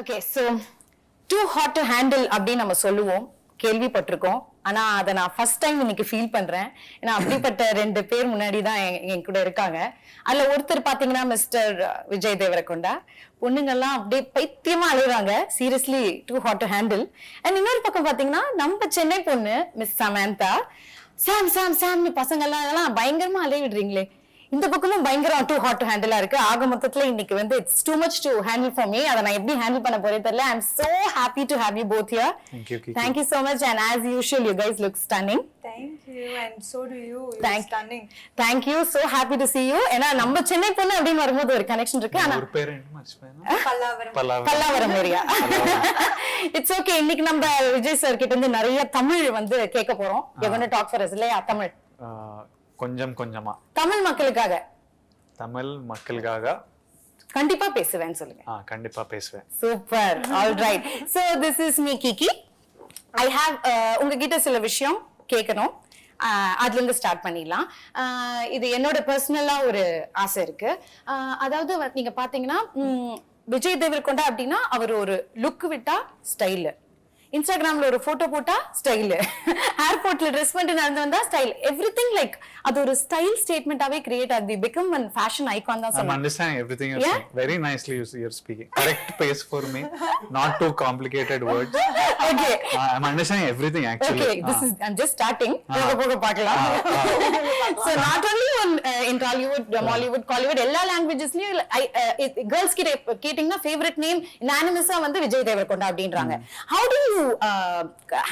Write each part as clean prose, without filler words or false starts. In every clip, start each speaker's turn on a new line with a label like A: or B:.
A: Okay so too hot to handle அப்படின்னு நம்ம சொல்லுவோம், கேள்விப்பட்டிருக்கோம். ஆனா அதை நான் ஃபர்ஸ்ட் டைம் இன்னைக்கு ஃபீல் பண்றேன். ஏன்னா அப்படிப்பட்ட 2 பேர் முன்னாடி தான் என் கூட இருக்காங்க. அதுல ஒருத்தர் பாத்தீங்கன்னா மிஸ்டர் விஜய் தேவரகொண்டா. பொண்ணுங்கெல்லாம் அப்படியே பைத்தியமா அழுகுறாங்க, seriously too hot to handle. And இன்னொரு பக்கம் பாத்தீங்கன்னா நம்ம சென்னை பொண்ணு மிஸ் சமந்தா, சாம் சாம் சாம்னு பசங்க எல்லாம் பயங்கரமா அலைய விடுறீங்களே. இந்த பக்கமும் பயங்கரம் டூ ஹாட் டு ஹேண்டிலா இருக்கு. ஆக மொத்தத்துல இன்னைக்கு வந்து it's too much to handle for me. அதை நான் எப்படி ஹேண்டில் பண்ண போறேன் தெரியல. I am so happy to have you both here. Thank you so much, and as usual you guys look stunning.
B: Thank you, and so do you. Stunning.
A: Thank you, so happy to see you. ஏன்னா நம்ம சென்னை பொண்ணு அப்படின்னு வரும்போது ஒரு connection இருக்கு. ஆனா
C: ஒரு பேர் என்ன மர்ச்சிப்பேனா
A: பல்லாவரம் ஏரியா. It's okay. இன்னைக்கு நம்ம விஜய் சார் கிட்ட இருந்து நிறைய தமிழ் வந்து கேட்க போறோம். you're going to talk for us இல்லையா? தமிழ்
C: கொஞ்சம் கொஞ்சமா
A: தமிழ்
C: மக்களுக்காக
A: கண்டிப்பா பேசுவேன்னு சொல்லுங்க.
C: கண்டிப்பா பேசுவேன்.
A: Super. All right. So this is me Kiki. I have உங்ககிட்ட சில விஷயம் கேட்கணும். அதுல இருந்து ஸ்டார்ட் பண்ணிடலாம். இது என்னோட பர்சனலா ஒரு ஆசை இருக்கு. அதாவது நீங்க பாத்தீங்கன்னா விஜய் தேவரகொண்டா அப்படின்னா அவர் ஒரு லுக் விட்டா ஸ்டைலு, இன்ஸ்டாகிராம்ல ஒரு போட்டோ போட்டா ஸ்டைல், ஏர்போர்ட்ல ட்ரெஸ் பண்ணிட்டு நடந்து வந்தா ஸ்டைல், எவ்ரிதிங் லைக் அது ஒரு ஸ்டைல் ஸ்டேட்மெண்டாவே கிரியேட் ஆகுது. பிகம் ஒன் ஃபேஷன் ஐகான் தான் சொல்றேன்.
C: I understand everything you're saying. Very nicely you're speaking. Correct pace for me. Not too complicated words.
A: Okay.
C: I'm understanding everything actually.
A: Okay, this is I'm just starting. போக பார்க்கலாம். So not only in Tollywood, Mollywood, Collywood, எல்லா languagesலயும் girls கிட்ட கேட்டிங்கன்னா favorite name unanimous-ஆ வந்து விஜய் தேவரகொண்டா அப்படின்றாங்க. How do you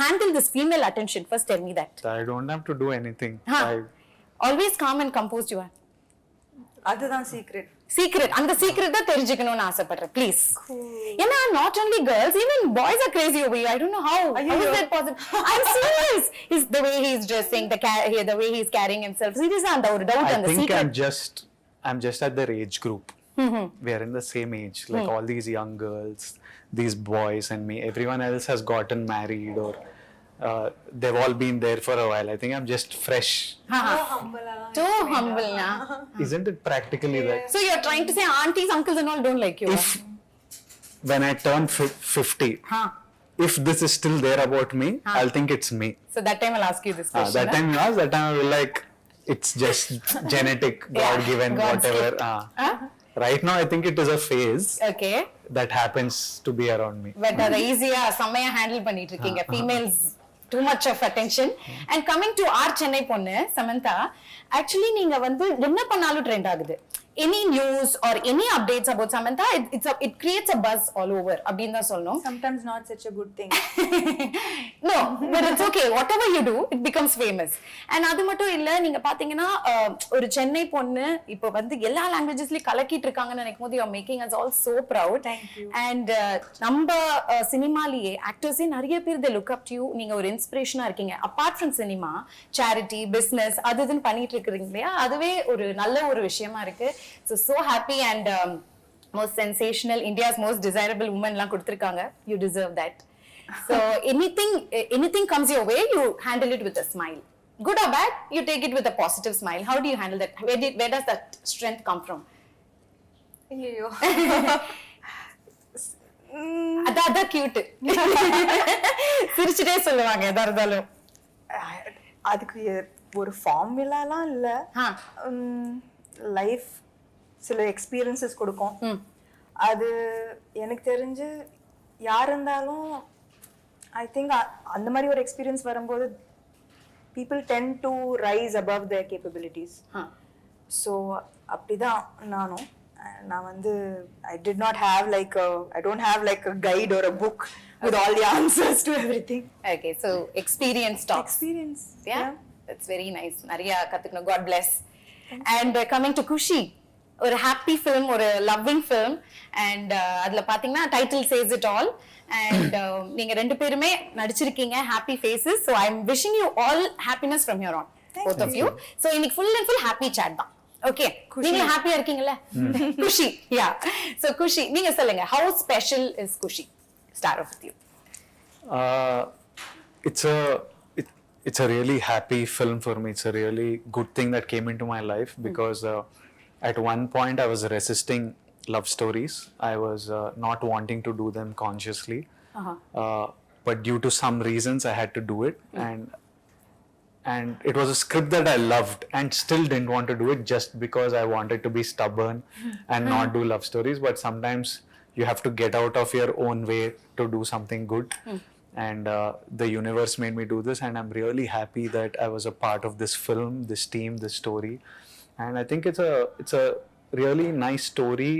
A: handle this female attention? First tell me that.
C: I don't have to do anything.
A: Always calm and composed you are.
B: அதுதான்
A: secret அந்த secret தான் தெரிஞ்சுக்கணும்னு ஆசைப்படுறேன் ப்ளீஸ். ஏன்னா not only girls, even boys are crazy over you. I don't know how is that possible. I'm serious. Is the way he is dressing, the way he is carrying himself. Seriously, and ஒரு doubt and the secret.
C: I think I'm just at their age group. We are in the same age, like all these young girls, these boys and me. Everyone else has gotten married or they've all been there for a while. I think I'm just fresh.
A: Too humble na.
C: Isn't it practically that?
A: So you're trying to say aunties, uncles and all don't like you?
C: If when I turn 50, if this is still there about me, I'll think it's me.
A: So that time I'll ask you this question.
C: That time I will like it's just genetic, God given, whatever. Right now I think it is a phase.
A: Okay.
C: That happens to be around me.
A: But அதை ஈஸியா செம்மையா handle பண்ணிட்டு இருக்கீங்க. Females too much of attention. And coming to our Chennai பொண்ணு Samantha, actually நீங்க வந்து என்ன பண்ணாலும் ட்ரெண்ட் ஆகுது. Any news or any updates about Samantha, it creates a buzz all over. அப்படினு தான் சொல்லணும்.
B: Sometimes not such a good thing.
A: No, but it's okay. Whatever you do, it becomes famous. And அது மட்டும் இல்ல, நீங்க பாத்தீங்கன்னா ஒரு சென்னை பொண்ணு இப்போ வந்து எல்லா லாங்குவேஜஸ்லயும் கலக்கிட்டு இருக்காங்கன்னு நினைக்கும் போது you are making us all so proud.
B: Thank you.
A: And நம்ம சினிமாலயே ஆக்டர்ஸே நிறைய பேர் they look up to you. நீங்க ஒரு இன்ஸ்பிரேஷனா இருக்கீங்க. Apart from cinema, charity, business அதுன்னு பண்ணிட்டு இருக்கீங்க இல்லையா? அதுவே ஒரு நல்ல ஒரு விஷயமா இருக்கு. So happy and most sensational, India's most desirable woman la kuduthirukanga. You deserve that. So anything comes your way, you handle it with a smile. Good or bad, you take it with a positive smile. How do you handle that? Where does that strength come from?
B: Ayyo.
A: Adha cute. சிரிச்சிட்டே சொல்லுவாங்க எதா இருந்தாலும்.
B: அதுக்கு ஒரு ஃபார்முலாலாம் இல்ல. Life சில experiences கொடுக்கும். அது எனக்கு தெரிஞ்சு யார் இருந்தாலும் ஐ திங்க் அந்த மாதிரி ஒரு எக்ஸ்பீரியன்ஸ் வரும்போது people tend to rise above their capabilities. So அப்படிதான் நானும். நான் வந்து I don't have like a guide or a book with all the answers to everything.
A: Okay, so experience talks.
B: Experience.
A: Yeah, that's very nice. நிறைய கத்துக்கணும். God bless. And coming to Kushi, ஒரு happy film, ஒரு loving film. And அதுல பாத்தீங்கன்னா title says it all. And நீங்க 2 பேருமே நடிச்சிருக்கீங்க, happy faces. So I am wishing you all happiness from here on, both of you. So இன்னைக்கு full and full happy chat தான். Okay, நீங்க ஹாப்பியா இருக்கீங்கல்ல? குஷி, யா. ஸோ குஷி, நீங்க சொல்லுங்க, how special is Kushi? Start off with you.
C: It's a really happy film for me. It's a really good thing that came into my life because at one point I was resisting love stories. I was not wanting to do them consciously, but due to some reasons I had to do it. And it was a script that I loved and still didn't want to do it just because I wanted to be stubborn and not do love stories. But sometimes you have to get out of your own way to do something good. And the universe made me do this, and I'm really happy that I was a part of this film, this team, this story. And I think it's a really nice story.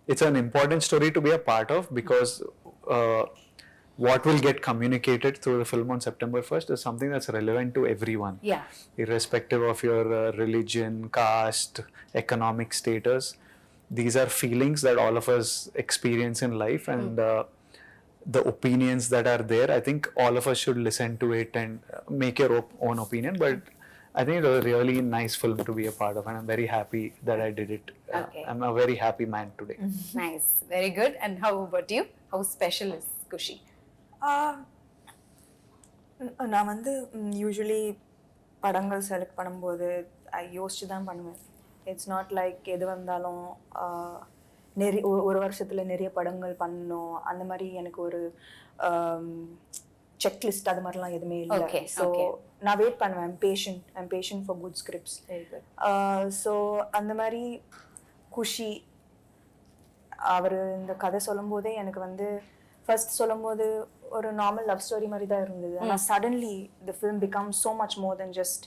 C: It's an important story to be a part of, because what will get communicated through the film on September 1st is something that's relevant to everyone.
A: Yeah.
C: Irrespective of your religion, caste, economic status. These are feelings that all of us experience in life, and the opinions that are there, I think all of us should listen to it and make your own opinion. But I think it was a really nice film to be a part of, and I'm very happy that I did it.
A: Okay.
C: I'm a very happy man today.
A: Nice, very good. And how about you? How special is Kushi?
B: நான் வந்து usually படங்கள் select பண்ணும்போது யோசிச்சு தான் பண்ணுவேன். It's not like எது வந்தாலும் நிறைய ஒரு வருஷத்தில் நிறைய படங்கள் பண்ணணும் அந்த மாதிரி எனக்கு ஒரு செக்லிஸ்ட் அது மாதிரிலாம் எதுவுமே இல்லை. ஸோ நான் வெயிட் பண்ணுவேன். I'm patient for good scripts. So அந்த மாதிரி குஷி அவர் இந்த கதை சொல்லும் போதே எனக்கு வந்து ஃபர்ஸ்ட் சொல்லும் போது ஒரு நார்மல் லவ் ஸ்டோரி மாதிரி தான் இருந்தது. ஆனால் suddenly the film become so much more then just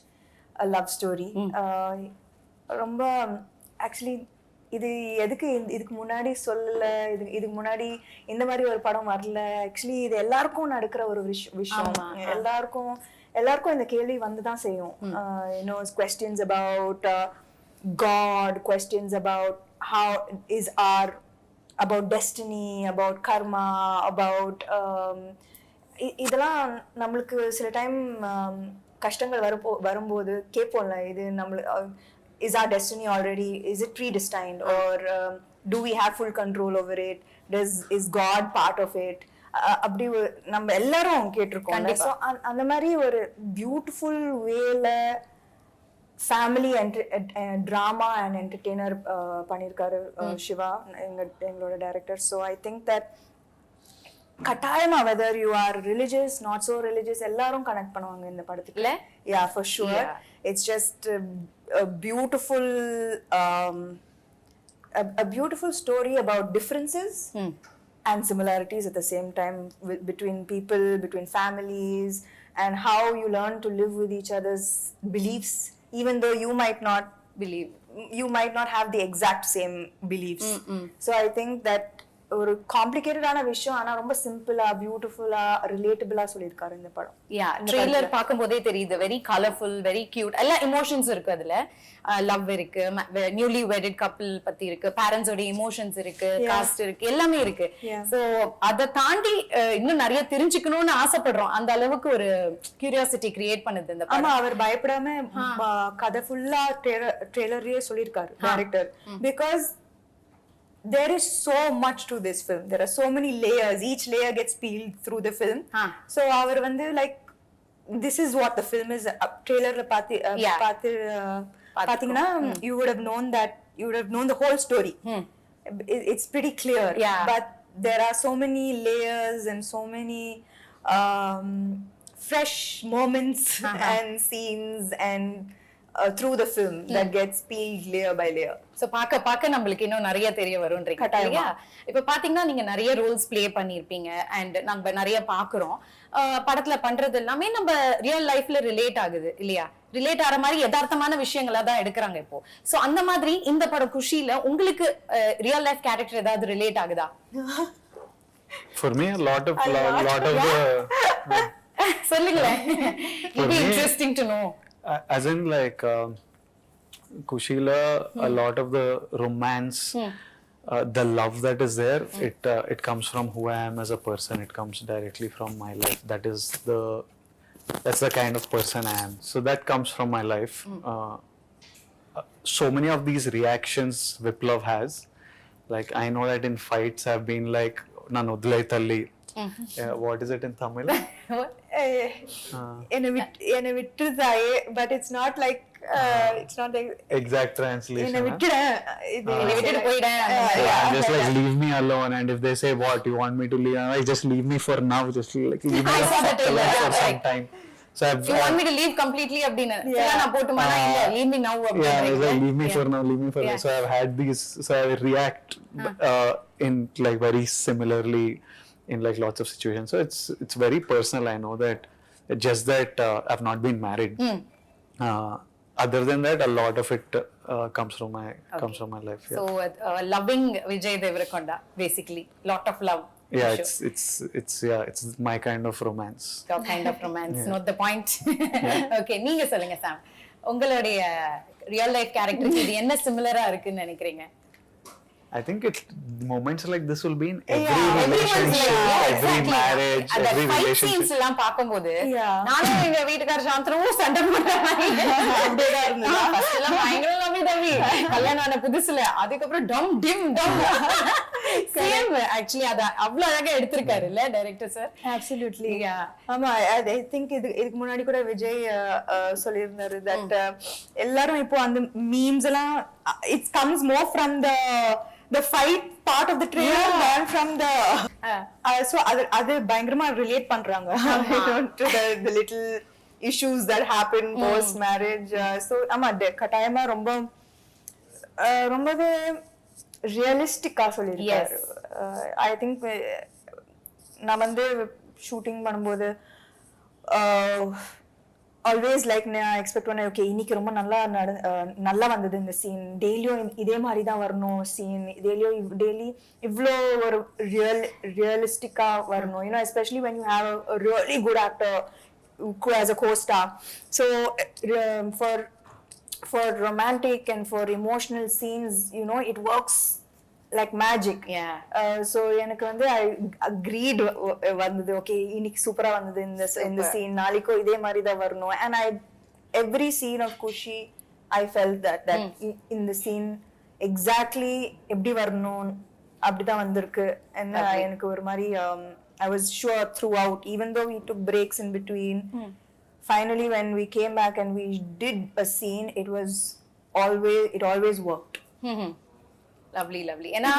B: a love story. ரொம்ப ஆக்சுவலி இது எதுக்கு இதுக்கு முன்னாடி சொல்லலை, இதுக்கு முன்னாடி இந்த மாதிரி ஒரு படம் வரல. ஆக்சுவலி இது எல்லாருக்கும் நடக்கிற ஒரு விஷயம். எல்லாருக்கும் இந்த கேள்வி வந்து தான் செய்யும். questions about God, questions about how is our, about destiny, about karma, about இதெல்லாம் நம்மளுக்கு சில டைம் கஷ்டங்கள் வரும்போது கேட்போம்ல, இது நம்மளுக்கு is our destiny already, is it predestined, or do we have full control over it, is God part of it? அப்படி நம்ம எல்லாரும் கேட்டிருக்கோம். ஸோ அந்த மாதிரி ஒரு பியூட்டிஃபுல் வேல ஃபேமிலி ட்ராமா அண்ட் என்டர்டெய்னர் பண்ணியிருக்காரு சிவா, எங்களோட director. So I think that கட்டாயமா whether you are religious not so religious எல்லாரும் கனெக்ட் பண்ணுவாங்க இந்த படத்துக்குள்ள. Yeah for sure. It's just a beautiful story about differences and similarities at the same time between people, between families, and how you learn to live with each other's beliefs, even though you might not have the exact same beliefs. So I think that ஒரு காம்ப்ளிகேட்டடான விஷயம் ஆனா ரொம்ப சிம்பிளா பியூட்டிஃபுல்லா ரிலேட்டபிளா சொல்லிருக்காரு இந்த படம்.
A: யா, trailer பாக்கும்போதே தெரியுது. Very colourful, very cute. எல்லா எமோஷன்ஸ் இருக்கு அதுல. லவ் இருக்கு, நியூலி வெட்டட் கப்பிள் பத்தி இருக்கு, பேரண்ட்ஸோட எமோஷன்ஸ் இருக்கு, காஸ்ட் இருக்கு, எல்லாமே இருக்கு. சோ அத தாண்டி இன்னும் நிறைய தெரிஞ்சுக்கணும்னு ஆசைப்படுறோம். அந்த அளவுக்கு ஒரு கியூரியாசிட்டி கிரியேட் பண்ணுது இந்த படம்.
B: ஆமா, அவர் பயப்படாம கதை ஃபுல்லா ட்ரெய்லர்லயே சொல்லிருக்காரு director. Because there is so much to this film. There are so many layers. Each layer gets peeled through the film. So our vandu like this is what the film is. Trailer la pathina you would have known that, you would have known the whole story. It's pretty clear. But there are so many layers and so many fresh moments and scenes and through the film that gets peeled layer by layer.
A: So பாக்க நம்மளுக்கு இன்னும் நிறைய தெரிய வரும்ன்றீங்க இல்லையா? இப்ப பாத்தீங்கன்னா நீங்க நிறைய ரோல்ஸ் ப்ளே பண்ணிருப்பீங்க அண்ட் நம்ம நிறைய பாக்குறோம். படத்துல பண்றது எல்லாமே நம்ம ரியல் லைஃப்ல ரிலேட் ஆகுது இல்லையா? ரிலேட் ஆற மாதிரி யதார்த்தமான விஷயங்களா தான் எடுக்கிறாங்க இப்போ. சோ அந்த மாதிரி இந்த படம் குஷில உங்களுக்கு ரியல் லைஃப் கேரக்டர் ஏதாவது ரிலேட் ஆகுதா?
C: For me a lot of the
A: சொல்லுங்களேன். It'd be interesting to know.
C: As in like Kushila, a lot of the romance, the love that is there, it comes from who I am as a person. It comes directly from my life. That's the kind of person I am. So that comes from my life. So many of these reactions Viplav has, like I know that in fights I've been like nanodlai talli. What is it in Tamil?
B: என்னை விட்டுருதாயே, but it's not like
C: Exact translation.
B: என்னை
C: huh?
B: விட்டுறேன்,
A: என்னை விட்டுட்டு போயிடேன்.
C: Yeah, just like leave me alone, and if they say what you want me to leave, I'm like just leave me for now, just like leave me
A: I saw that
C: alone
A: trailer,
C: for
A: yeah,
C: some
A: right.
C: time. So
A: You want me to leave completely அப்படின்னு நான் போட்டுமானா இல்ல leave me now
C: yeah, it's like
A: அப்படின்றீங்க.
C: leave me for now, leave me for now.
A: Yeah.
C: So I've had these, so I react in like very similarly in like lots of situations. So it's very personal. I know that. It's just that I've not been married. Other than that, a lot of it comes from my life. Yeah.
A: So loving Vijay Devarakonda basically, lot of love.
C: Yeah,
A: for sure.
C: it's my kind of romance.
A: Your kind of romance, not the point. Okay, நீங்க சொல்லுங்க சாம், உங்களுடைய real life கேரக்டருக்கு இது என்ன சிமிலரா இருக்குன்னு நினைக்கிறீங்க?
C: I think it's moments like this will be in every
A: Everyone's
C: relationship,
A: like, yeah,
C: every
A: exactly.
C: marriage,
A: அந்த
C: every
A: fight
C: relationship.
A: scenes எல்லாம் பாக்கும்போது
B: Yeah.
A: நானும் எங்க வீட்டுக்கார சாந்தரும் சண்டை போடுறாங்க. அப்படிதான் இருந்தது. ஃபர்ஸ்ட் எல்லாம் பயங்கர லவ்வி தம்பி கல்யாணம் ஆன புதுசுல, அதுக்கப்புறம் டம் டிம் டம் சேம். ஆக்சுவலி அத அவ்வளவு அழகா எடுத்திருக்காரு இல்ல டைரக்டர் சார்?
B: Absolutely.
A: Yeah.
B: ஆமா, I think இதுக்கு முன்னாடி கூட விஜய் சொல்லியிருந்தாரு that எல்லாரும் இப்போ அந்த மீம்ஸ் எல்லாம் it comes more from the fight part of the trailer than from the so அது பயங்கரமா ரிலேட் பண்றாங்க to the little issues that happen post marriage. So ஆமா, கட்டாயமா ரொம்பவே ரியலிஸ்டிக்கா சொல்லியிருக்காரு. I think நான் வந்து ஷூட்டிங் பண்ணும்போது ஆல்வேஸ் லைக் நான் எக்ஸ்பெக்ட் பண்ணேன், ஓகே இன்னைக்கு ரொம்ப நல்லா வந்தது இந்த சீன், டெய்லியும் இதே மாதிரி தான் வரணும் சீன், டெய்லி இவ்வளோ ஒரு ரியலிஸ்டிக்கா வரணும், you know especially when you have a really good actor who as a co-star. So for romantic and for emotional scenes, you know, it works like magic.
A: Yeah.
B: So எனக்கு வந்து I agreed வந்தது, okay இன்னைக்கு சூப்பரா வந்தது இந்த scene, நாளைக்கும் இதே மாதிரி தான் வரணும். And every scene of Kushi I felt that in the scene exactly எப்படி வரணும் அப்படிதான் வந்திருக்கு. And எனக்கு ஒரு மாதிரி I was sure throughout, even though we took breaks in between, finally when we came back and we did a scene, it always worked.
A: Lovely lovely. ஏன்னா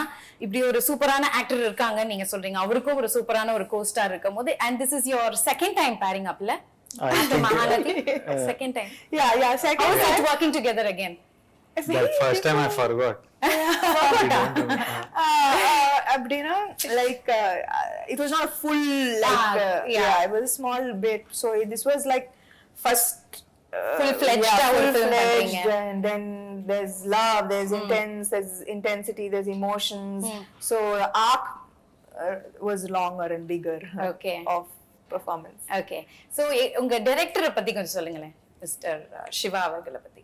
A: இப்படி ஒரு சூப்பரான ஆக்டர் இருக்காங்க நீங்க சொல்றீங்க, அவருக்கும் ஒரு சூப்பரான ஒரு கோஸ்டார் இருக்கும் போது, and this is your second time pairing up ல after Mahalati? Second time.
B: Yeah, second
A: How is
B: time.
A: it working together again?
C: That first time I forgot.
B: அப்படின்னா like it was not a full like yeah, it was a small bit. So this was like first
A: full-fledged
B: full-fledged, and then there's love, there's intensity, there's emotions. So the arc was longer and bigger of performance.
A: Okay, so உங்க டைரக்டரை பத்தி கொஞ்சம் சொல்லுங்களேன், mister Siva அவர்களை பத்தி.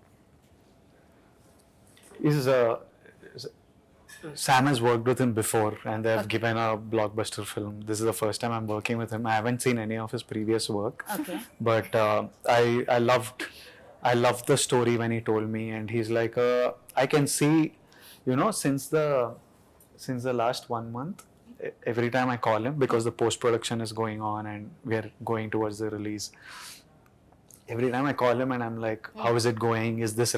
C: Sam has worked with him before, and they've given a blockbuster film. This is the first time I'm working with him. I haven't seen any of his previous work.
A: Okay.
C: But I loved the story when he told me, and he's like, I can see, you know, since the last 1 month, every time I call him, because the post-production is going on and we're going towards the release, every time I call him and I'm like, how is it going? Is this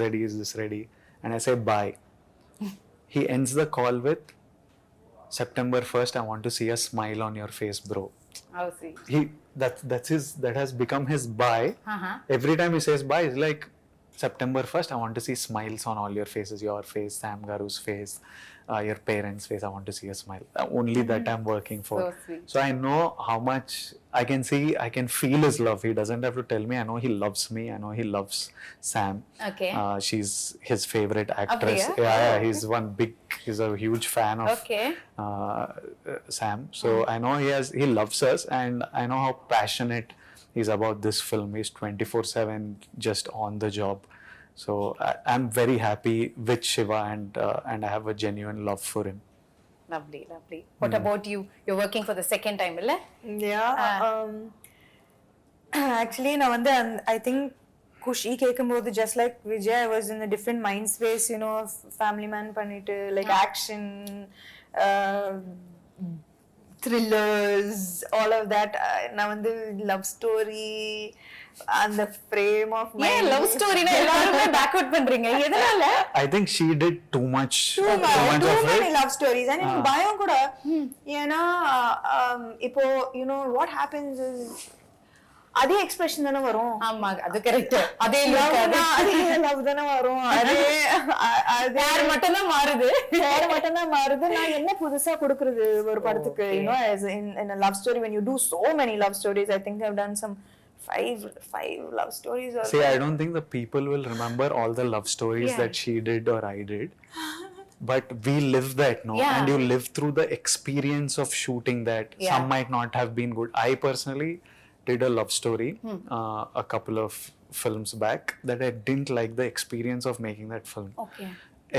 C: ready? And I say, bye. He ends the call with, September 1st, I want to see a smile on your face, bro.
A: Oh, see.
C: That has become his bye. Every time he says bye, it's like, September 1st, I want to see smiles on all your faces, your face, Sam Garu's face, your parents' face. I want to see a smile. Only that I'm working for.
A: So sweet.
C: So I know how much I can feel his love. He doesn't have to tell me. I know he loves me. I know he loves Sam.
A: Okay.
C: She's his favorite actress.
A: Abhiya?
C: Yeah, he's a huge fan of Sam. So I know he loves us, and I know how passionate he's about this film. He's 24/7 just on the job. So I'm very happy with Shiva, and I have a genuine love for him.
A: Lovely. What about you? You're working for the second time, illa?
B: Yeah. Actually நான் வந்து I think Kushi கேக்கும்போது just like Vijay, I was in a different mind space, you know, family man பண்ணிட்டு like action, thrillers, all of that. நான் வந்து love story அந்த frame of
A: ஏன்
B: mind.
A: Love ஸ்டோரினா எல்லாருமே backward பண்றீங்க எதனால?
C: I think she did too much
B: Too
C: of
B: many
C: it.
B: love stories. And எனக்கு பயம் கூட ஏன்னா இப்போ you know what happens is அதே எக்ஸ்பிரஷன் தானே வரும்.
A: ஆமா அது கரெக்ட். அதே look,
B: அதே லவ் தானே வரும். அதே
A: பேர் மட்டும் தான் மாறுது.
B: வேற மட்டும் தான் மாறுது. நான் என்ன புதுசா கொடுக்கிறது ஒரு படத்துக்கு? You know, as in a love story, when you do so many love stories, I think I've done some five love stories. Or
C: See, I don't think the people will remember all the love stories that she did or I did. But we live that, no?
A: Yeah.
C: And you live through the experience of shooting that.
A: Yeah.
C: Some might not have been good. I personally did a love story a couple of films back that I didn't like the experience of making that film.
A: Okay.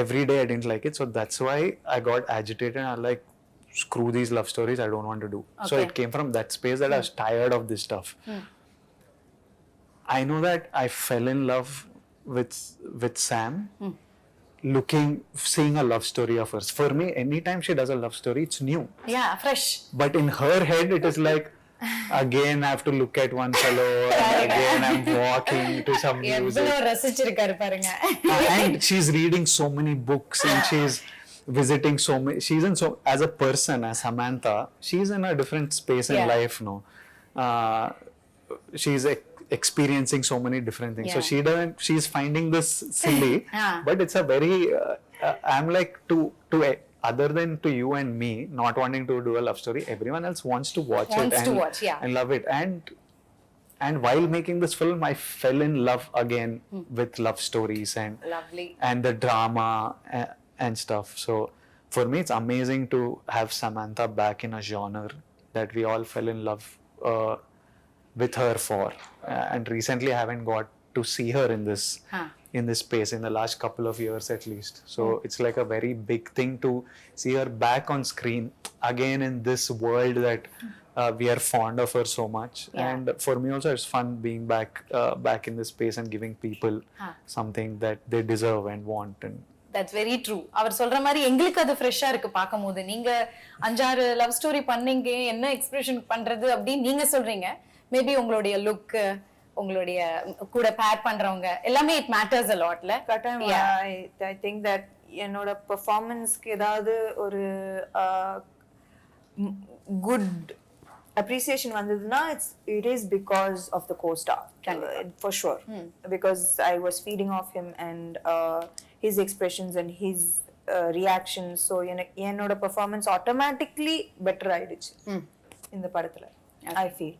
C: Every day I didn't like it, so that's why I got agitated and I like, screw these love stories, I don't want to do. So
A: Okay.
C: it came from that space that I was tired of this stuff. I know that I fell in love with Sam seeing a love story of hers. For me, anytime she does a love story, it's new.
A: Yeah, fresh.
C: But in her head, it is like, again I have to look at one fellow and again I'm walking to some music.
A: எவ்வளவு ரசிச்சிருக்காரு பாருங்க.
C: And she's reading so many books and she's visiting so many. She's in so, as a person, as Samantha, she's in a different space in life, no? She's experiencing so many different things. So she's finding this silly, but it's a very, I'm like to other than to you and me not wanting to do a love story, everyone else wants to watch it and love it. And while making this film, I fell in love again with love stories and the drama and stuff. So for me, it's amazing to have Samantha back in a genre that we all fell in love with her for. And recently, I haven't got to see her in this space in the last couple of years at least. So it's like a very big thing to see her back on screen again in this world that we are fond of her so much. And for me also, it's fun being back in this space and giving people something that they deserve and want. And
A: That's very true. அவர் சொல்ற மாதிரி எங்களுக்கு அது ஃப்ரெஷ்ஷா இருக்கு பாக்கும்போது. நீங்க 5-6 love story பண்ணீங்க, என்ன எக்ஸ்பிரஷன் பண்றது அப்படின்னு நீங்க சொல்றீங்க. மேபி உங்களுடைய லுக், உங்களுடைய கூட பேர் பண்றவங்க எல்லாமே இட் மேட்டர்ஸ் a lot ல.
B: I think that என்னோட பெர்ஃபார்மன்ஸ்க்கு ஏதாவது ஒரு good appreciation வந்ததுன்னா it is because of the co-star, for sure. Because I was feeding off him and his expressions and his reactions. So என்னோட performance automatically better ஆயிடுச்சு இந்த படத்துல. I feel.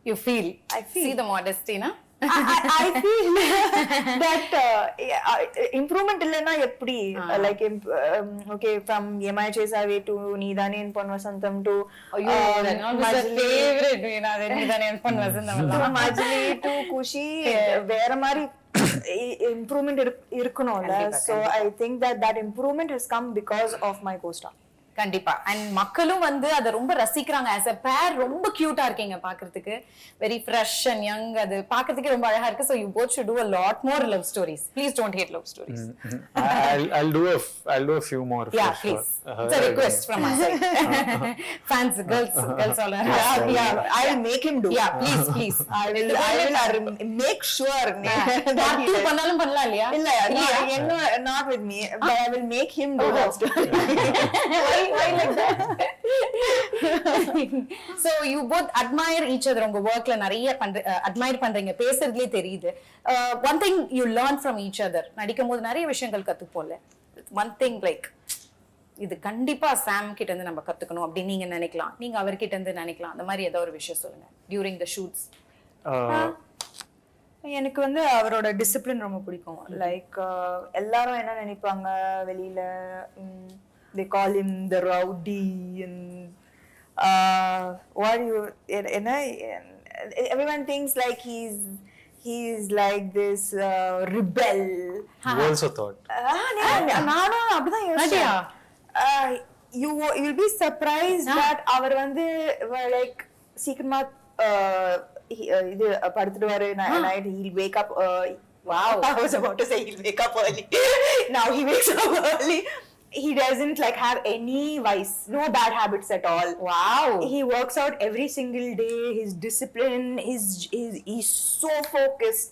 A: You feel.
B: I feel.
A: See the modesty, na?
B: I feel that improvement இல்லனா எப்படி, like okay, from Yemai Chesave to Needane in Panvasantham to
A: that was the favorite, Needane in Panvasantham
B: to Majli to Kushi, வேற மாதிரி improvement இருக்கணும்ல. So I think that improvement has come because of my co-star.
A: கண்டிப்பா. And மக்களும் வந்து அதை ரொம்ப ரசிக்கிறாங்க. As a பேர் ரொம்ப கியூட்டா இருக்கீங்க பாக்குறதுக்கு. Very fresh and young. அது பாக்குறதுக்கு ரொம்ப அழகா இருக்கு. So you both should do a lot more love stories. Please don't hate love stories.
C: I'll do a few more.
A: Yeah, please. It's a request from my side. Fans, girls all are.
B: Yeah, I'll make him do.
A: Yeah, please. I will
B: make sure.
A: Part 2 பண்ணாலும் பண்ணலாம் இல்லையா?
B: இல்ல, not with me, but I will make him do that story.
A: Why like that? So you both admire each other. உங்க workல நிறைய admire பண்றீங்க. பேசுறதுலயே தெரியுது. One thing you learn from each other. நடிக்கும்போது நிறைய விஷயங்கள் கத்துப்போல. One thing like இது கண்டிப்பா சாம் கிட்ட இருந்து நம்ம கத்துக்கணும் அப்படி நீங்க நினைக்கலாம். நீங்க அவர்கிட்ட இருந்து நினைக்கலாம். அந்த மாதிரி ஏதோ ஒரு விஷயம் சொல்லுங்க. During the shoots.
B: எனக்கு வந்து அவரோட டிசிப்ளின் ரொம்ப பிடிக்கும். லைக் எல்லாரும் என்ன நினைப்பாங்க வெளியில, they call him the rowdy and what you everyone thinks like he's like this rebel.
C: You also thought.
B: நானும் அப்படிதான் யோசிச்சேன். You'll be surprised that அவர் வந்து like சீக்கிரமா இது படுத்துடுவாரு. night he'll wake up. Wow, I was about to say he'll wake up early. Now he wakes up early. he doesn't like have any vice, no bad habits at all.
A: Wow.
B: He works out every single day. His discipline he's so focused.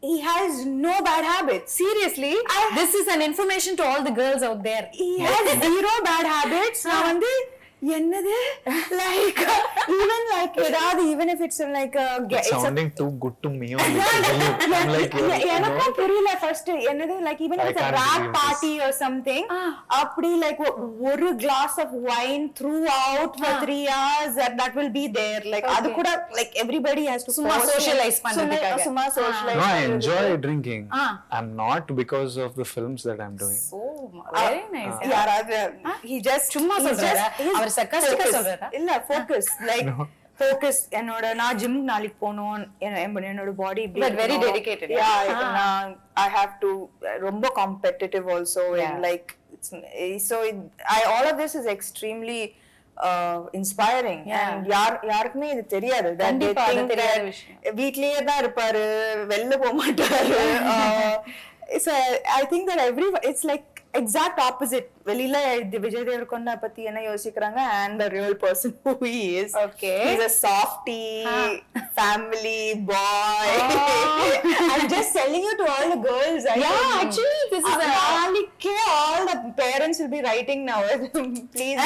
B: He has no bad habits.
A: Seriously, this is an information to all the girls out there.
B: He has zero bad habits. நான் வந்து என்னது like even like ஏதாவது even if it's like a
C: It's sounding too good to me only. I'm like,
B: எனக்கும் புரியல first என்னது like even if
C: I
B: it's a
C: can't
B: rap
C: believe
B: party or something அப்படி like ஒரு glass of wine throughout for 3 hours that will be there like அது கூட like everybody has to
A: சும்மா socialize பண்றதுக்காக.
B: சும்மா socialize
C: no, I enjoy drinking. I'm not because of the films that I'm doing.
A: So very nice.
B: யாராவது he just
A: சும்மா சொல்றாரா? அவர் sarcastic-ஆ சொல்றாரா?
B: இல்ல focus like focus என்னோட நான் ஜிம் நாளைக்கு போணும் என்னோட பாடி
A: But very dedicated.
B: I have to ரொம்ப competitive also and like all of this is extremely inspiring and யாருக்குமே இது தெரியாது that they
A: கண்டிப்பா, அது
B: think
A: தெரியாத
B: that
A: விஷயம்.
B: வீட்லயே தான் இருப்பாரு வெளில போக மாட்டாரு so I think that it's like exact opposite வெளியில விஜய் தேவரகொண்டா பத்தி என்ன யோசிக்கிறாங்க and the real person who he is.
A: Okay.
B: He's a softie, family boy. I'm just telling you to all the girls.
A: Actually this is
B: all the parents will be writing now. Please.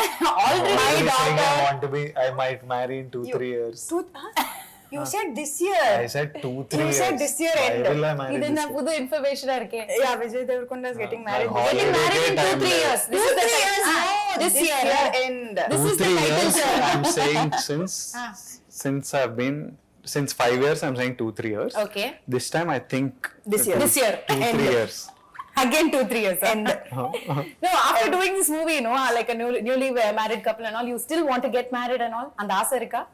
A: Already
B: My
C: You're saying
B: daughter.
C: I might marry in 2-3 years.
B: You said this year.
C: I said 2-3
B: You
C: years.
B: said this year end.
C: Why will I marry
A: இது
C: this
A: என்ன
C: year?
A: புது இன்ஃபர்மேஷனா இருக்கே.
B: Yeah, Vijay Devarakonda is getting married.
C: Holiday
A: Getting married in
C: time
A: 2-3 years. This is the
B: 2-3 years.
A: time. This year
B: end.
A: This is the
C: 2-3
A: title,
C: years.
A: sir.
C: I'm saying since 5 years, I'm saying 2-3 years.
A: Okay.
C: This time I think
B: This year.
A: This year.
C: 2-3
A: End.
C: years.
A: Again 2-3 years.
B: And
A: No, after doing this movie, like a newly married couple and all, you still want to get married and all? அந்த ஆசை இருக்கா?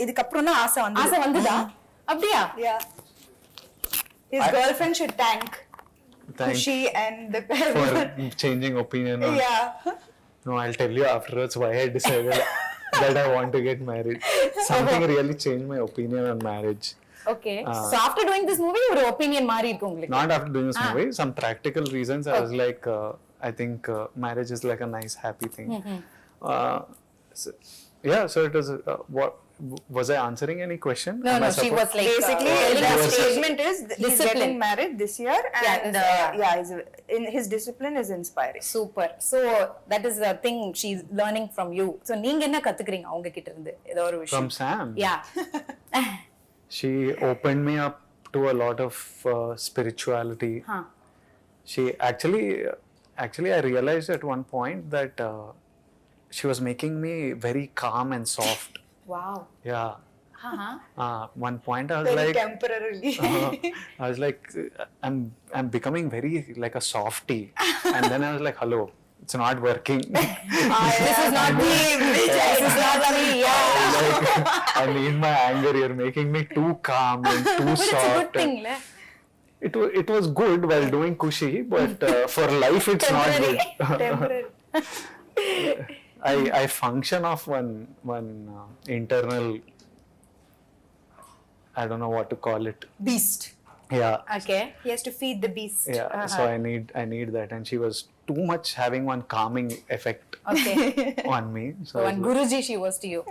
B: இதுக்கப்புறம் தான் ஆசை வந்து
A: ஆசை வந்துதா? அப்படியா?
B: Yeah. His girlfriend should thank
C: Thank
B: Kushi and the
C: for changing opinion.
B: Yeah.
C: No, I'll tell you afterwards why I decided that I want to get married. Something really changed my opinion on marriage.
A: Okay. So after doing this movie, ஒரு opinion மாறி இருக்கு உங்களுக்கு?
C: Not after doing this movie, some practical reasons. I was like, I think marriage is like a nice, happy thing. So it was, was I answering any question?
A: No, she was like
B: Basically,
A: telling
B: the
A: us
B: statement is he's
A: discipline.
B: getting married this year and his discipline is inspiring.
A: Super. So that is the thing she's learning from you. So நீங்க என்ன கத்துக்கிறீங்க அவங்க கிட்ட இருந்து ஏதோ ஒரு விஷயம்?
C: From Sam.
A: Yeah.
C: She opened me up to a lot of spirituality. She actually I realized at one point that she was making me very calm and soft.
A: Wow.
C: Yeah. One point I was
B: Very
C: like
B: temporarily.
C: I was like I'm becoming very like a softie, and then I was like, hello, it's not working.
A: This is not me. This is not me. Yeah.
C: Like, I need my anger. You're making me too calm and too
A: But it's a
C: soft.
A: good thing, le.
C: It was good while doing Kushi, but for life it's not good.
B: Temporary.
C: I function off one internal, I don't know what to call it.
B: Beast.
C: Yeah.
A: Okay.
B: He has to feed the beast.
C: Yeah. So I need that, and she was too much having one calming effect
A: Okay.
C: on me. So
A: So one Guruji she was to you.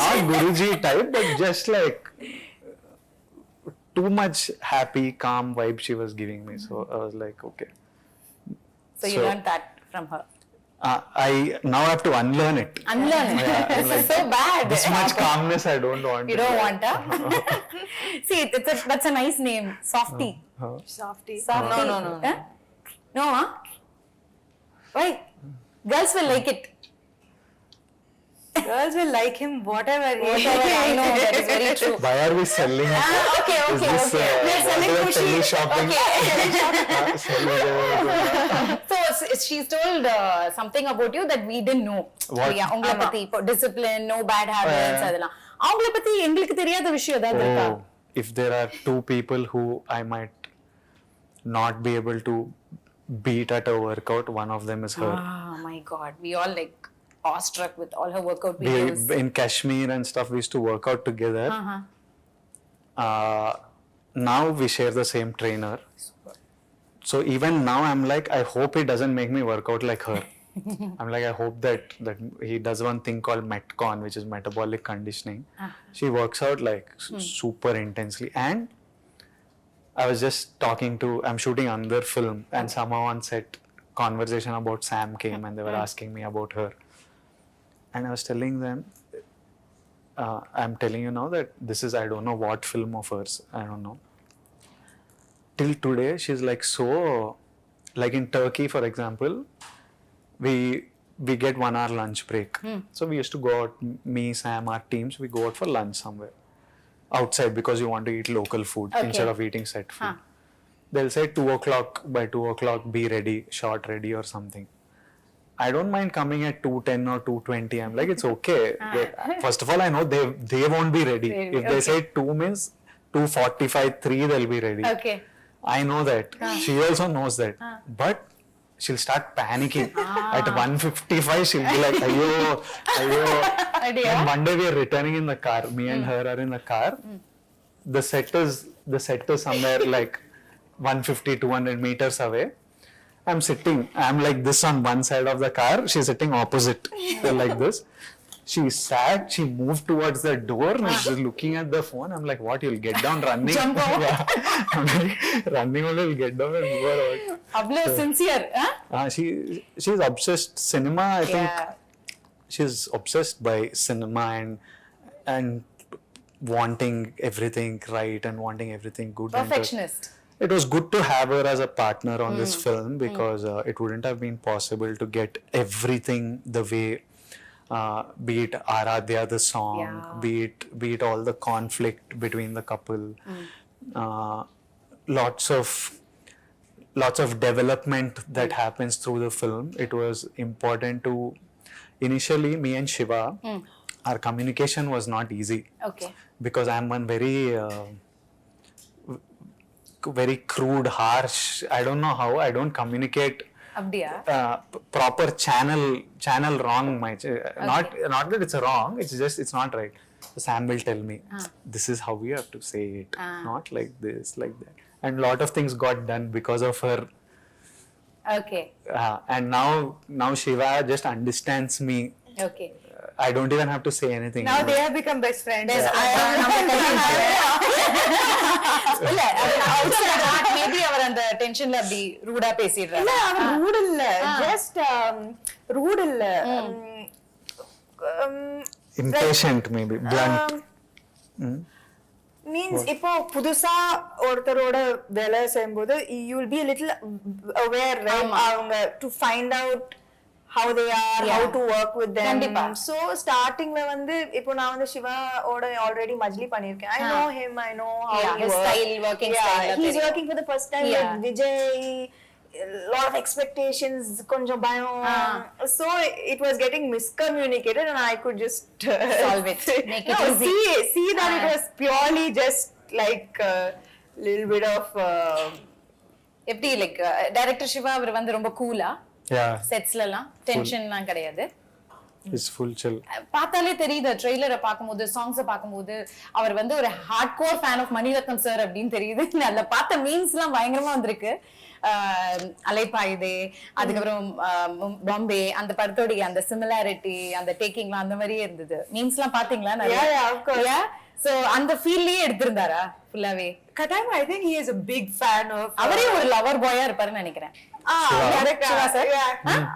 C: not Guruji type, but just like too much happy, calm vibe she was giving me. So I was like, okay.
A: So you learned that from her.
C: I now have to unlearn it.
A: Unlearn.
C: Yeah,
A: This
C: like,
A: is so bad.
C: This much calmness I don't want.
A: You don't want, huh? See, that's a nice name. Softie.
B: Softie.
A: Softie.
B: No.
A: Huh? No, huh? Why? Girls will like it.
B: Girls will like him whatever.
A: I know, that is very true.
C: Why are we selling?
A: Okay.
C: Is this,
A: We're selling
C: what
A: Kushi.
C: teleshopping?
A: So she's told something about you that we didn't know.
C: What?
A: உங்களை பத்தி இப்போ discipline, no bad habits அதெல்லாம். அவங்கள பத்தி எங்களுக்கு தெரியாத விஷயம் ஏதாவது இருக்கா?
C: If there are two people who I might not be able to beat at a workout, one of them is her.
A: Oh my God, we all like awestruck with all her workout videos.
C: In Kashmir and stuff, we used to work out together. Now we share the same trainer. So even now I'm like, I hope he doesn't make me work out like her. I'm like, I hope that he does one thing called Metcon, which is metabolic conditioning. She works out like super intensely. And I was just I'm shooting another film, and somehow on set conversation about Sam came, and they were asking me about her. And I was telling them, I'm telling you now that this is, I don't know what film of hers, I don't know. Till today, she's like so, like in Turkey, for example, we get 1 hour lunch break. So we used to go out, me, Sam, our teams, we go out for lunch somewhere outside because you want to eat local food instead of eating set food. They'll say 2 o'clock, by 2 o'clock be ready, shot ready or something. I don't mind coming at 2:10 or 2:20. I'm like, it's okay. First of all, I know they won't be ready. If they say 2 means 2:45, 3, they'll be ready.
A: Okay.
C: I know that. She also knows that. But she'll start panicking. At 1:55, she'll be like, ayo. And one day we are returning in the car. Me and her are in the car. The set is somewhere like 150, 200 meters away. I'm sitting. I'm like this on one side of the car. She's sitting opposite. Like this. She sat, she moved towards the door and she's looking at the phone. I'm like, what, you'll get down running?
A: Jump over.
C: I'm like, running only, you'll get down and move around.
A: Avlo sincere,
C: She's obsessed. Cinema, I think, she's obsessed by cinema and wanting everything right and wanting everything good.
A: Perfectionist.
C: It was good to have her as a partner on this film because it wouldn't have been possible to get everything the way, be it Aradhya the song, be it all the conflict between the couple, lots of development that happens through the film. It was important to, initially me and Shiva, our communication was not easy.
A: Okay.
C: Because I'm one very crude, harsh, I don't know how, I don't communicate
A: Abdiya?
C: Proper channel wrong. Not that it's wrong, it's just, it's not right. So Sam will tell me, this is how we have to say it, not like this, like that. And a lot of things got done because of her.
A: Okay.
C: And now Shiva just understands me.
A: Okay.
C: I don't even have to say anything.
B: Now they have become best friends.
A: இல்ல maybe அவர் அந்த டென்ஷன்ல அப்படி ரூடா பேசிடுறாரு.
B: இல்ல அவர் root இல்ல, just root இல்ல,
C: impatient maybe, blunt.
B: Means இப்போ புதுசா ஒருத்தரோட வேலை செய்யும்போது you will be a little aware, right? அவங்க to find out how they are, how to work with them. So starting la ipo na Shiva oda already majli pannirken. I know him, I know how he
A: his
B: works.
A: style, working style.
B: He's working for the first time with Vijay. Lot of expectations, konjam bayam. So it was getting miscommunicated and I could just
A: solve it, make it easy.
B: See that it was purely just like a little bit of
A: எப்படி like director Shiva அவர் ரொம்ப கூலா செட்ஸ்லாம் டென்ஷன்லாம் கிடையாது.
C: It's full chill.
A: பார்த்தாலே தெரியுது, ட்ரெய்லரை பார்க்கும்போது, சாங்ஸை பார்க்கும்போது அவர் ஒரு hardcore fan of Mani Ratnam sir அப்படின்னு தெரியுது. அதுல பார்த்த மீம்ஸ்லாம் பயங்கரமா வந்திருக்கு. அலைப்பாயுதே, அதுக்கப்புறம் பாம்பே, அந்த படத்தோடைய அந்த சிமிலாரிட்டி, அந்த டேக்கிங்லாம் அந்த மாதிரியே இருந்தது. மீம்ஸ்லாம் பாத்தீங்களா? சோ அந்த ஃபீல்லயே எடுத்திருந்தாரா ஃபுல்லாவே?
B: கட்டாயமா. I think he is a big fan of.
A: அவரே ஒரு லவர் பாயா இருப்பாருன்னு நினைக்கிறேன்.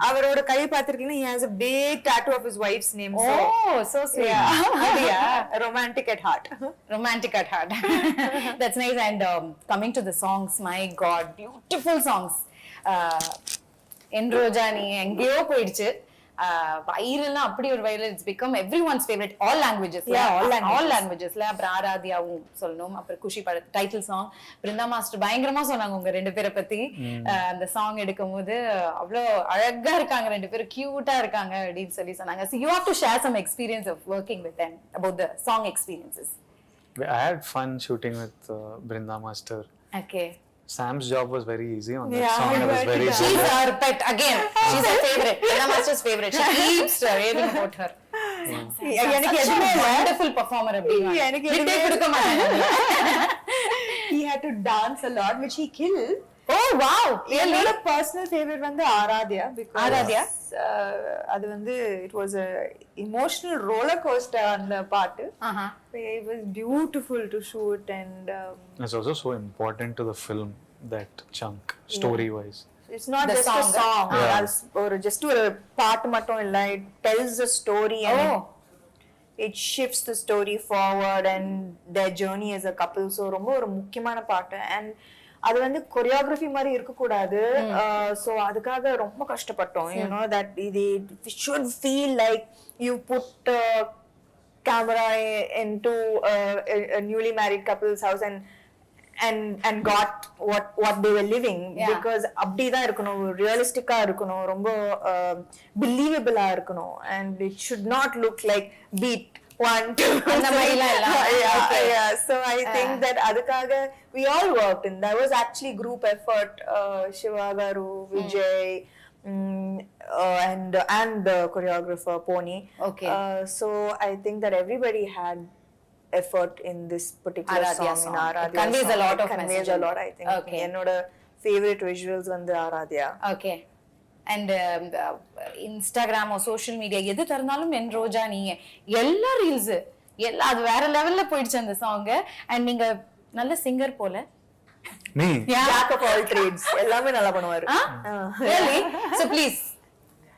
B: அவரோட கை பாத்திருக்கீங்கன்னா he has a big tattoo of his wife's name.
A: Oh, so sweet.
B: Romantic at heart.
A: Romantic at heart. That's nice. And coming to the songs, my God, beautiful songs. Enrojani engeyo poiduchu. Viral அப்படி ஒரு viral, it's become everyone's favorite, all languages. All languages. அப்புறம் ஆராத்யாவும் சொல்லணும். அப்புறம் குஷி பட title song Brinda master பயங்கரமா சொன்னாங்க உங்க ரெண்டு பேரை பத்தி. அந்த சாங் எடுக்கும் போது அவ்வளோ அழகா இருக்காங்க, ரெண்டு பேரும் கியூட்டா இருக்காங்க அப்படின்னு சொன்னாங்க. So you have to share some experience of working with them, about the song experiences.
C: I had fun shooting with Brinda Master.
A: Okay.
C: Sam's job was very easy on that song. It was very
A: She's her pet again. She's her favorite. Brinda Master's favorite. She keeps raving about her. எனக்கு எதுமே wonderful performer அப்படினா எனக்கு எதுமே கொடுக்க மாட்டாங்க.
B: He had to dance a lot, which he killed.
A: Oh wow, really?
B: என்னோட personal favourite வந்து Aradhya. because
A: Aradhya?
B: அது வந்து it was a emotional roller coaster அந்த பாட்டு.
A: Uh-huh.
B: It was beautiful to shoot and
C: It's also so important to the film, that chunk, story wise.
B: it's not
A: The
B: just
A: song.
B: a song.
C: Yeah.
B: As ஒரு just ஒரு பாட்டு மட்டும் இல்ல, it tells a story and
A: Oh.
B: it shifts the story forward and their journey as a couple. So ரொம்ப ஒரு முக்கியமான பாட்டு. And அது வந்து கொரியோகிராஃபி மாதிரி இருக்க கூடாது. So அதுக்காக ரொம்ப கஷ்டப்பட்டோம். You know that it should feel like you put camera into a newly married couple's house and got what they were living.
A: Yeah.
B: Because அப்படிதான் இருக்கணும், ரியலிஸ்டிக்கா இருக்கணும், ரொம்ப பிலீவபிளா இருக்கணும். And it should not look like beat 1 2
A: அந்த மாதிரிலாம் இல்ல. Okay.
B: yeah. So I think that அதுக்காக we all worked and there was actually group effort. Shiva Garu, Vijay, and the choreographer Pony.
A: Okay.
B: So I think that everybody had effort in this particular
A: Aradhya
B: song.
A: song.
B: In
A: It
B: Aradhya
A: conveys a
B: song.
A: lot
B: It
A: of
B: conveys
A: message.
B: a lot, I think.
A: Okay.
B: என்னோட favorite visuals வந்து Aaradhya.
A: Okay. And இன்ஸ்டாகிராமோ social media எது திறந்தாலும் என் ரோஜா நீங்க எல்லா reels எல்லா அது வேற லெவல்ல போயிடுச்சு அந்த சாங். அண்ட் நீங்க நல்ல சிங்கர் போல.
C: Me?
B: Jack of all trades. எல்லாமே நல்லா பண்ணுவாரு.
A: Really? So please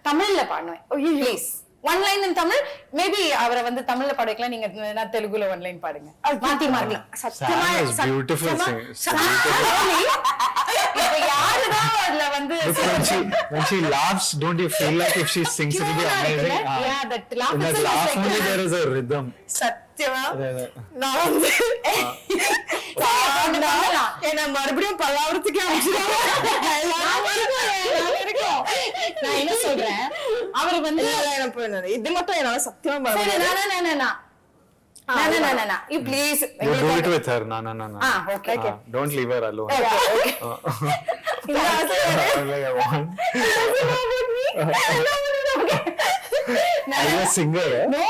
A: தமிழ்ல பாடுவேன். Please. One line in Tamil. Maybe அவரை வந்து தமிழ்ல பாட வைக்கலாம், நீங்க நான் தெலுங்குல one line பாடுங்க. மாத்தி மாத்தி.
B: சத்தியமா
C: Sam is beautiful singer.
A: இப்ப யாருதான் அதுல வந்து
C: When she laughs, don't you feel like if she sings it will be amazing?
A: Yeah, that laugh
C: In that
A: itself is
C: laugh
A: like
C: only
A: that.
C: there is a rhythm.
B: சத்தியமா
C: Yeah.
B: நான் வந்து என்ன மறுபடியும் பல்லாவரத்துக்கு
A: நான் என்ன சொல்றேன், அவர் வந்து
B: இது மட்டும் என்னால சத்தியமா
A: சரி, you please.
C: You do it with her. No.
A: Okay.
C: Don't leave her alone. Like I want. Are you a singer?
A: No.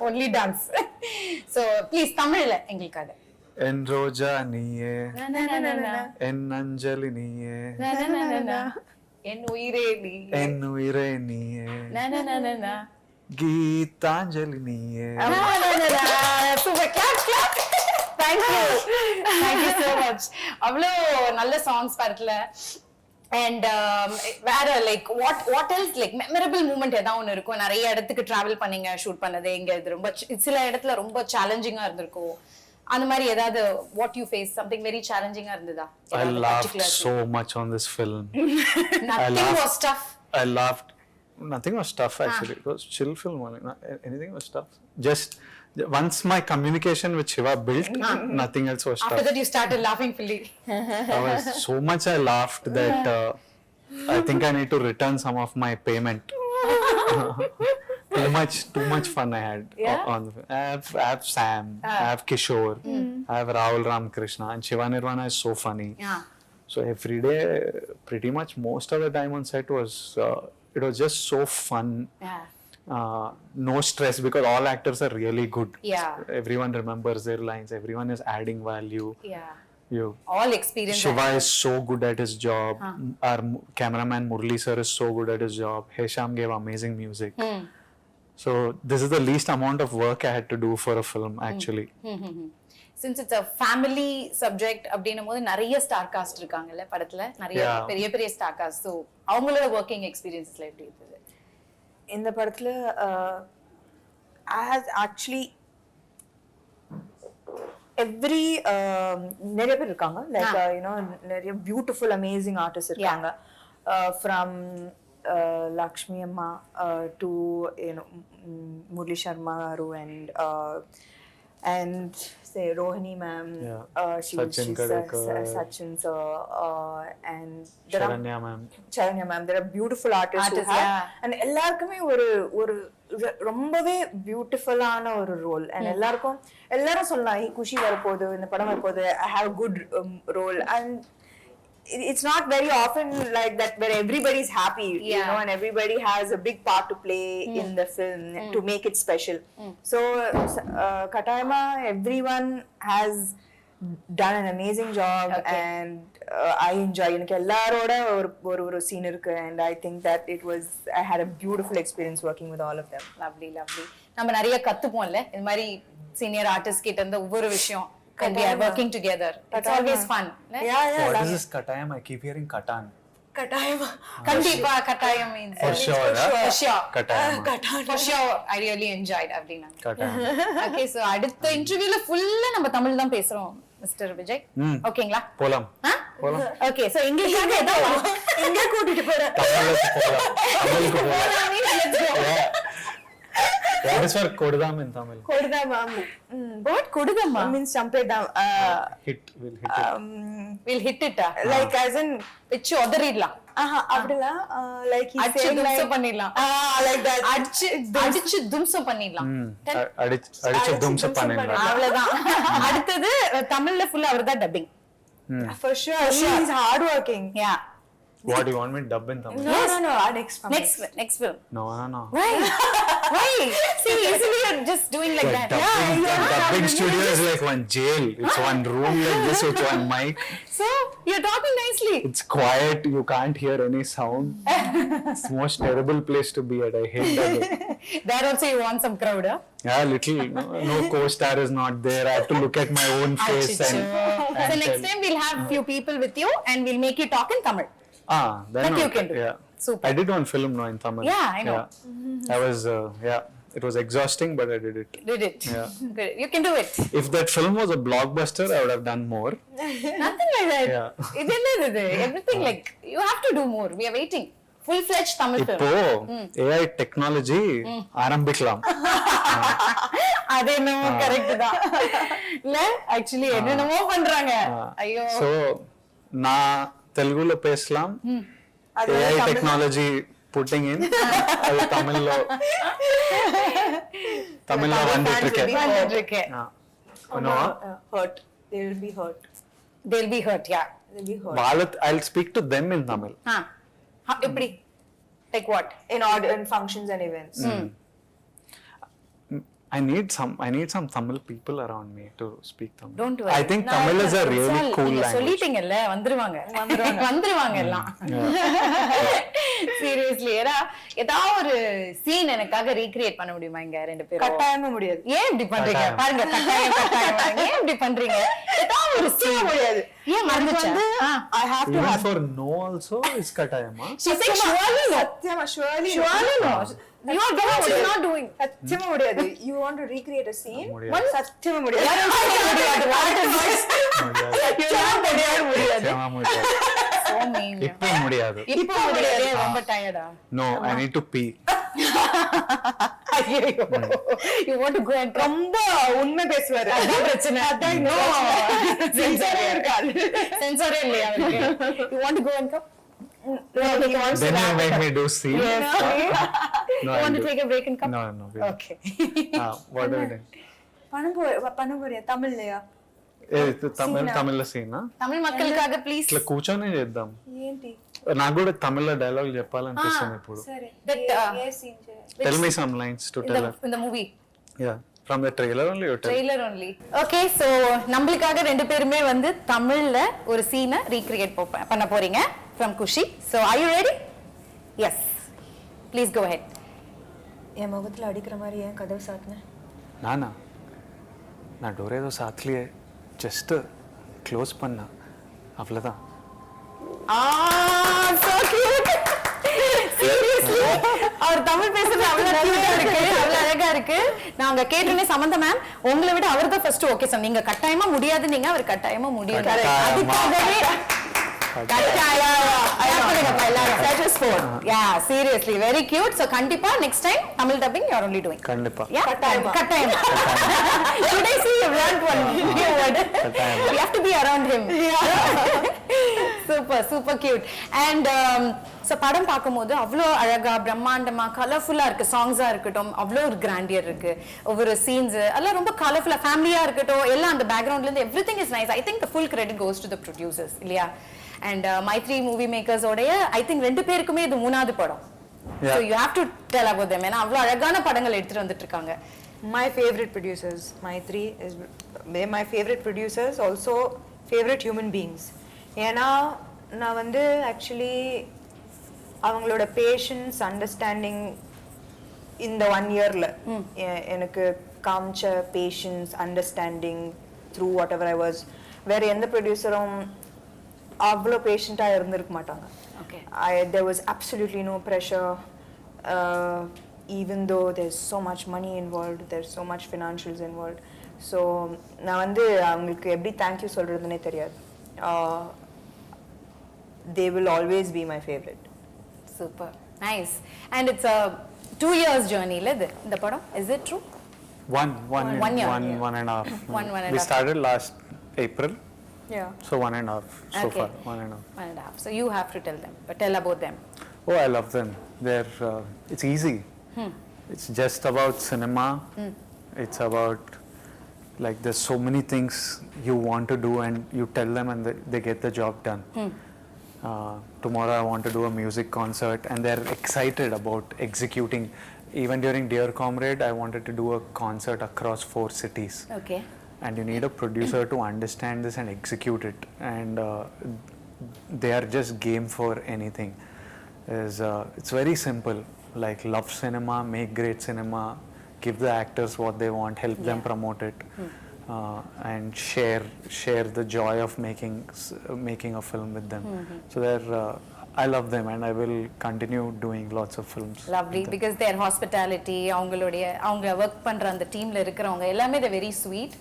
A: Only dance. So please தமிழ்ல எங்களுக்காக.
C: En roja niye, en anjali niye,
A: என் உயிரே நீ.
C: en uire niye, geetanjali niye.
A: Super, clap. Thank you so much. அவ்வளோ நல்ல songs படத்துல. And வேற like what else like memorable moment ஏதாவது ஒன்று இருக்கும். நிறைய இடத்துக்கு டிராவல் பண்ணீங்க, ஷூட் பண்ணது. இங்க இது ரொம்ப சில இடத்துல ரொம்ப சேலஞ்சிங்கா இருந்திருக்கும். அந்த மாதிரி ஏதாவது what you face something very சேலஞ்சிங்கா இருந்ததா?
C: I laughed so much on this film.
A: Nothing was tough.
C: I laughed. Nothing was tough actually. It was chill film only. Anything was tough. Just once my communication with Shiva built, nothing else was
A: After
C: tough.
A: that you started laughing fully.
C: I was so much I laughed that I think I need to return some of my payment. Too much fun I had on the film. I have Sam, I have Kishore, I have Rahul Ramakrishna, and Shiva Nirvana is so funny.
A: Yeah.
C: So every day, pretty much most of the time on set was it was just so fun.
A: Yeah.
C: No stress because all actors are really good.
A: Yeah.
C: Everyone remembers their lines. Everyone is adding value.
A: Yeah. All experience.
C: Shiva is so good at his job. Our cameraman Murli sir is so good at his job. Hesham gave amazing music. So this is the least amount of work I had to do for a film actually.
A: Since it's a family subject அப்படின்னும் போது நிறைய star cast இருக்காங்கல்ல படத்துல, நிறைய பெரிய பெரிய star cast. So அவங்களோட working எக்ஸ்பீரியன்ஸ்ல எப்படி இருந்தது
B: இந்த படத்துல? I had actually every நிறைய பேர் இருக்காங்க, லைக் நிறைய பியூட்டிஃபுல் அமேசிங் ஆர்டிஸ்ட் இருக்காங்க. From Lakshmi Amma to Murli Sharma Garu and say Rohini ma'am,
C: Sachin Kadekar,
B: Sachin sir, and
C: Charanya ma'am.
B: There are beautiful artists who have, and எல்லாருக்குமே ஒரு ரொம்பவே பியூட்டிஃபுல்லான ஒரு ரோல். அண்ட் எல்லாரும் சொல்லலாம் குஷி வரப்போகுது, இந்த படம் வரப்போகுது, I have a good role. And it's not very often like that where everybody's happy, you know, and everybody has a big part to play in the film to make it special. So Katayama, everyone has done an amazing job.
A: Okay.
B: And I enjoy எனக்கு எல்லாரோட ஒரு scene இருக்கு, and I think that I had a beautiful experience working with all of them.
A: Lovely lovely. நம்ம நிறைய கத்துப்போம்ல இந்த மாதிரி senior artist கிட்ட இருந்து ஒவ்வொரு விஷயம். And we are working together. It's always fun.
B: Yeah.
C: What is this Katayam? I keep hearing Katan.
B: கட்டாயமா
A: கண்டிப்பா கட்டாயம் means
C: For sure.
A: for sure.
C: Katayam.
A: For sure. I really enjoyed அப்படினா.
C: Katayam.
A: Okay, so அடுத்த இன்டர்வியூல ஃபுல்லா நம்ம தமிழ் தான் பேசுறோம் மிஸ்டர் விஜய். ஓகேங்களா?
C: போலாம். போலாம்.
A: Okay, so இங்கிலீஷ்ல ஏதோ
B: எங்க கூட்டிட்டு போற?
C: தமிழுக்கு போலாம். தமிழுக்கு போலாம்.
A: போலாம் means let's go.
C: What is for kodudam in Tamil?
B: கொடுதாம்.
A: What கொடுதம்மா?
B: Means சம்பேதாம்.
C: We'll hit it.
A: We'll hit it.
B: Like as in
A: வெச்சு உதறிடலாம்.
B: அப்படிலாம் like he
A: அடிச்சு
B: said like
A: தும்சம் பண்ணிடலாம்.
B: like that.
A: அடிச்சு தும்சம் பண்ணிடலாம்.
C: அடிச்சு தும்சம் பண்ணிடலாம்.
A: அவ்வளவுதான். அடுத்தது தமிழ்ல ஃபுல்லா அவர்தான் dubbing.
B: For sure. He's hard working.
A: Yeah.
C: What do you want me to dub in Tamil?
B: No. Our
A: Next film.
C: No.
A: Why? See, easily you're just doing like that.
C: Dubbing studio is like one jail. It's one room like this with one mic.
A: So you're talking nicely.
C: It's quiet. You can't hear any sound. It's the most terrible place to be at. I hate dubbing.
A: There also you want some crowd, huh?
C: Yeah, little. No co-star is not there. I have to look at my own face and
A: So next time we'll have few people with you and we'll make you talk in Tamil.
C: then
A: That you can do.
C: Yeah.
A: Super.
C: I did one film now in Tamil.
A: Yeah, I know.
C: I was it was exhausting, but I did it.
A: Did it?
C: Yeah.
A: Good. You can do it.
C: If that film was a blockbuster, I would have done more.
A: Nothing like that.
C: Yeah.
A: Everything like you have to do more. We are waiting. Full-fledged Tamil film.
C: இப்போ AI technology ஆரம்பிக்கலாம்.
A: அதே no correct தான். இல்ல actually என்னென்னமோ பண்றாங்க. ஐயோ.
C: So நான் தெலுங்குல பேசலாம். AI technology putting in அது தமிழ்ல வந்துட்டு இருக்கு.
B: hurt. They will be hurt.
A: They'll be hurt, yeah.
C: I'll speak to them in Tamil.
A: எப்படி? Like what?
B: In functions and events.
C: I need some Tamil people around me to speak Tamil.
A: Don't worry.
C: I think Tamil is a really cool language.
A: சொல்லிட்டீங்கல்ல வந்துருவாங்க எல்லாம். Seriously, ஏதா ஒரு scene எனக்காக recreate பண்ண முடியுமா இங்க ரெண்டு பேரும்?
B: கட்டாயமா முடியாது.
A: ஏன் இப்படி பண்றீங்க? பாருங்க கட்டாயம். ஏன் இப்படி பண்றீங்க? ஏதா ஒரு சீன் முடியாது. ஏன் மறந்துச்சு?
B: I have to
C: Even for no also is katayama.
A: She said surely no.
B: சத்தியமா surely
A: no. You are doing what she's not doing.
B: சத்தியமா முடியாது. You want to recreate a scene?
C: முடியாது.
B: சத்தியமா முடியாது.
C: சத்தியமா முடியாது.
A: So mean.
C: இப்போ முடியாது.
A: இப்போ முடியாது. ரொம்ப டயர்டா.
C: No, I need to pee.
A: You want to go and
B: ரொம்ப உண்மை பேசுவாரு.
A: அதான் பிரச்சனை.
B: அதான்
A: No.
B: சென்சாரே இருக்காது.
A: சென்சாரே இல்லையா அவருக்கு? You want to go and come? No, he wants
C: Then
A: to
C: you
A: wrap
C: make
A: it up.
C: me do scene.
A: Yes.
C: No,
A: You want to take a break and come?
C: No.
A: Okay.
C: What are we doing?
B: பண்ண போறியா தமிழ்லயா?
C: తమిళ scene
A: తమిళ மக்களுக்காக please
C: ఇట్లా కూర్చొని చేద్దాం.
B: ఏంటి?
C: నాకు కూడా తమిళ dialogue చెప్పాలనిపిస్తుంది ఇప్పుడు.
B: సరే.
A: That
C: Tell me some lines to tell her.
A: in the movie.
C: Yeah, from the trailer only you tell.
A: Trailer only. Okay, so நம்மளுக்காக ரெண்டு பேருமே வந்து தமிழ்ல ஒரு சீனை ரீக்ரியேட் பண்ண போறீங்க from Kushi. So are you ready? Yes. Please go ahead.
B: என் முகத்துல அடிக்கிற மாதிரி ஏன் கதவு சாத்துன?
C: నానా నా డోర్ ఏదో సాత్లియే జస్ట్ క్లోజ్ பண்ணா அவ்வளவுதான்.
A: So cute. Seriously. அவர் தமிழ் பேசுறது அவ்வளவு கியூட்டா இருக்கு, அவ்வளவு அழகா இருக்கு. நாங்க கேட்டனே சமந்தா மேம் உங்களை விட அவர் தான் ஃபர்ஸ்ட் ஓகே சார். நீங்க கட்டாயமா முடியாது, நீங்க அவர் கட்டாயமா முடியாது. அதுக்காகவே Yeah, seriously, very cute. So kandipa next time Tamil dubbing you are only doing.
C: கண்டிப்பா.
A: Yeah, kattayam. Today see you learned one new word. You have to be around him. Super cute. And so படம் பாக்கும்போது அவ்ளோ அழகா பிரம்மாண்டமா கலர்ஃபுல்லா இருக்கு. சாங்ஸா இருக்கட்டும் அவ்ளோ ஒரு கிராண்டியர் இருக்கு. ஒவ்வொரு சீன்ஸ் எல்லாம் ரொம்ப கலர்ஃபுல்லா ஃபேமிலியா இருக்கட்டும் எல்லாம் அந்த பேக்ரவுண்ட்ல இருந்து everything is nice. I think the full credit goes to the producers இல்லையா? And my three movie makers ஓடைய I think ரெண்டு பேருக்குமே இது மூணாவது படம். So you have to tell about them. ஏன்னா அவ்வளவு அழகான படங்கள் எடுத்துட்டு வந்துட்டு இருக்காங்க.
B: My favorite producers, my three is they're my favorite producers, also favorite human beings. ஏன்னா நான் வந்து ஆக்சுவலி அவங்களோட பேஷன்ஸ் அண்டர்ஸ்டாண்டிங் இந்த 1 இயரில் எனக்கு காமிச்ச patience understanding through whatever I was வேறு எந்த ப்ரொடியூசரும் அவ்வளோ பேஷண்ட்டாக இருந்திருக்க மாட்டாங்க.
A: Okay.
B: There was absolutely no pressure, even though there's so much money involved, there's so much financials involved. So நான் வந்து அவங்களுக்கு எப்படி தேங்க்யூ சொல்கிறதுனே தெரியாது. They will always be my favorite.
A: Super. Nice. And it's a 2 years journey, le the padam. Is it true?
C: One year. One and a half.
A: One and a
C: We
A: half.
C: started last April,
B: Yeah.
C: so 1.5 so
A: Okay.
C: far. 1.5.
A: 1.5. So you have to tell them, but tell about them.
C: Oh, I love them. It's easy. It's just about cinema. It's about, like, there's so many things you want to do and you tell them and they get the job done. Tomorrow I want to do a music concert and they're excited about executing. Even during Dear Comrade, I wanted to do a concert across 4 cities.
A: Okay.
C: And you need a producer to understand this and execute it. And they are just game for anything. It's very simple. Like, love cinema, make great cinema, give the actors what they want, help them promote it, and share the joy of making a film with them. So I love them and I will continue doing lots of films.
A: Lovely, because their hospitality, அவங்க work பண்ற அந்த டீம்ல இருக்கிறவங்க எல்லாமே they're very sweet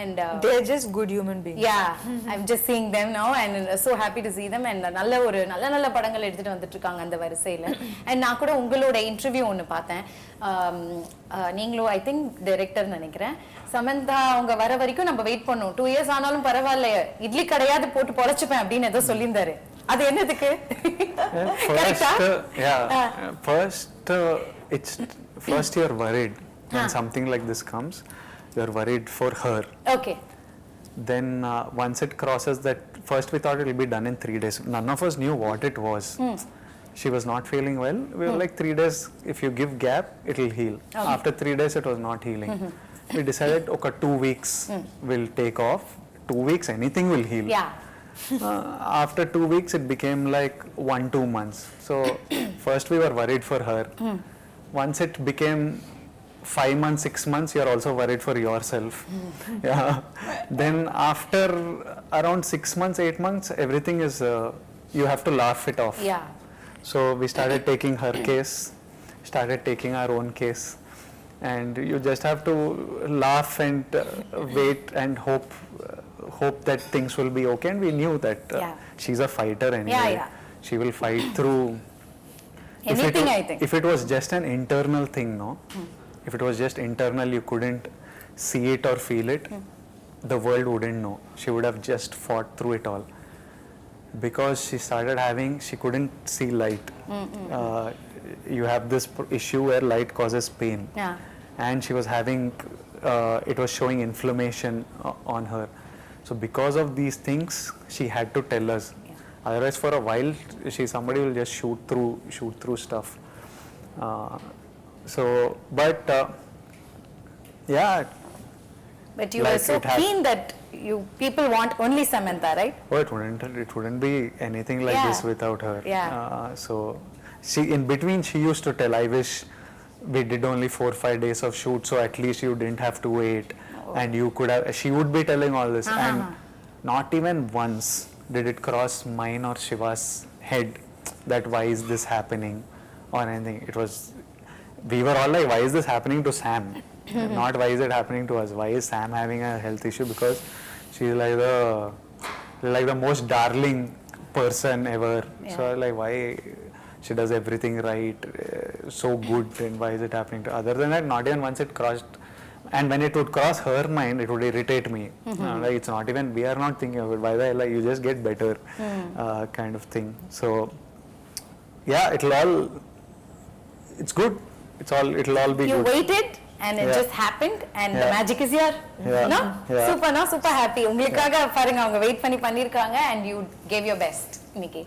A: and
B: They're just good human beings.
A: yeah, I'm just seeing them now and so happy to see them and நல்ல படங்கள் எடுத்துட்டு வந்துட்டு இருக்காங்க அந்த வரிசையில. and நான் கூட உங்களோட இன்டர்வியூ ஒன்னு பார்த்தேன். நீங்களும் ஐ திங்க் டைரக்டர் நினைக்கிறேன். சமந்தா அவங்க வர வரைக்கும் நம்ம வெயிட் பண்ணோம். 2 years ஆனாலும் பரவாயில்ல, இட்லி கடையாவது போட்டு பொழைச்சுப்பேன் அப்படின்னு ஏதோ சொல்லியிருந்தாரு. அது என்னதுக்கு?
C: First you're worried when something like this comes. You're worried for her.
A: Okay.
C: Then once it crosses that, first we thought it will be done in 3 days. None of us knew what it was. She was not feeling well. We were like, 3 days, if you give gap, it will heal.
A: Okay.
C: After 3 days, it was not healing. We decided, okay, 2 weeks will take off. 2 weeks, anything will heal.
A: Yeah.
C: After 2 weeks, it became like 1-2 months. So first we were worried for her. Once it became 5 months, 6 months, you're also worried for yourself. Yeah. Then after around 6 months, 8 months, everything is, you have to laugh it off.
A: Yeah.
C: So we started taking her case, started taking our own case. And you just have to laugh and wait and hope that things will be okay. And we knew that she's a fighter anyway.
A: Yeah.
C: She will fight through
A: Anything, I think.
C: If it was just an internal thing, no? If it was just internal, you couldn't see it or feel it, the world wouldn't know. She would have just fought through it all. Because she couldn't see light. You have this issue where light causes pain.
A: Yeah.
C: And she was having, it was showing inflammation on her. So because of these things, she had to tell us. Otherwise, for a while, somebody will just shoot through stuff. Yeah.
A: But you were so keen that people want only Samantha, right?
C: Oh, it wouldn't be anything like this without her.
A: Yeah.
C: So in between, she used to tell, I wish we did only 4-5 days of shoot, so at least you didn't have to wait. And you could have, she would be telling all this. And not even once did it cross mine or Shiva's head that why is this happening or anything. It was, we were all like, why is this happening to Sam? Not why is it happening to us? Why is Sam having a health issue? Because she's like the most darling person ever.
A: Yeah.
C: So like, why she does everything right, so good, and why is it happening to? Other than that, not even once it crossed. And when it would cross her mind, it would irritate me. Like, it's not even, we are not thinking of it. Why the hell, like, you just get better, kind of thing. So yeah, it's good. It'll all be
A: You
C: good.
A: waited and it just happened and the magic is here. No? Super happy. உங்களுக்காக பாருங்க அவங்க wait பண்ணிருக்காங்க and you gave your best இன்னைக்கு.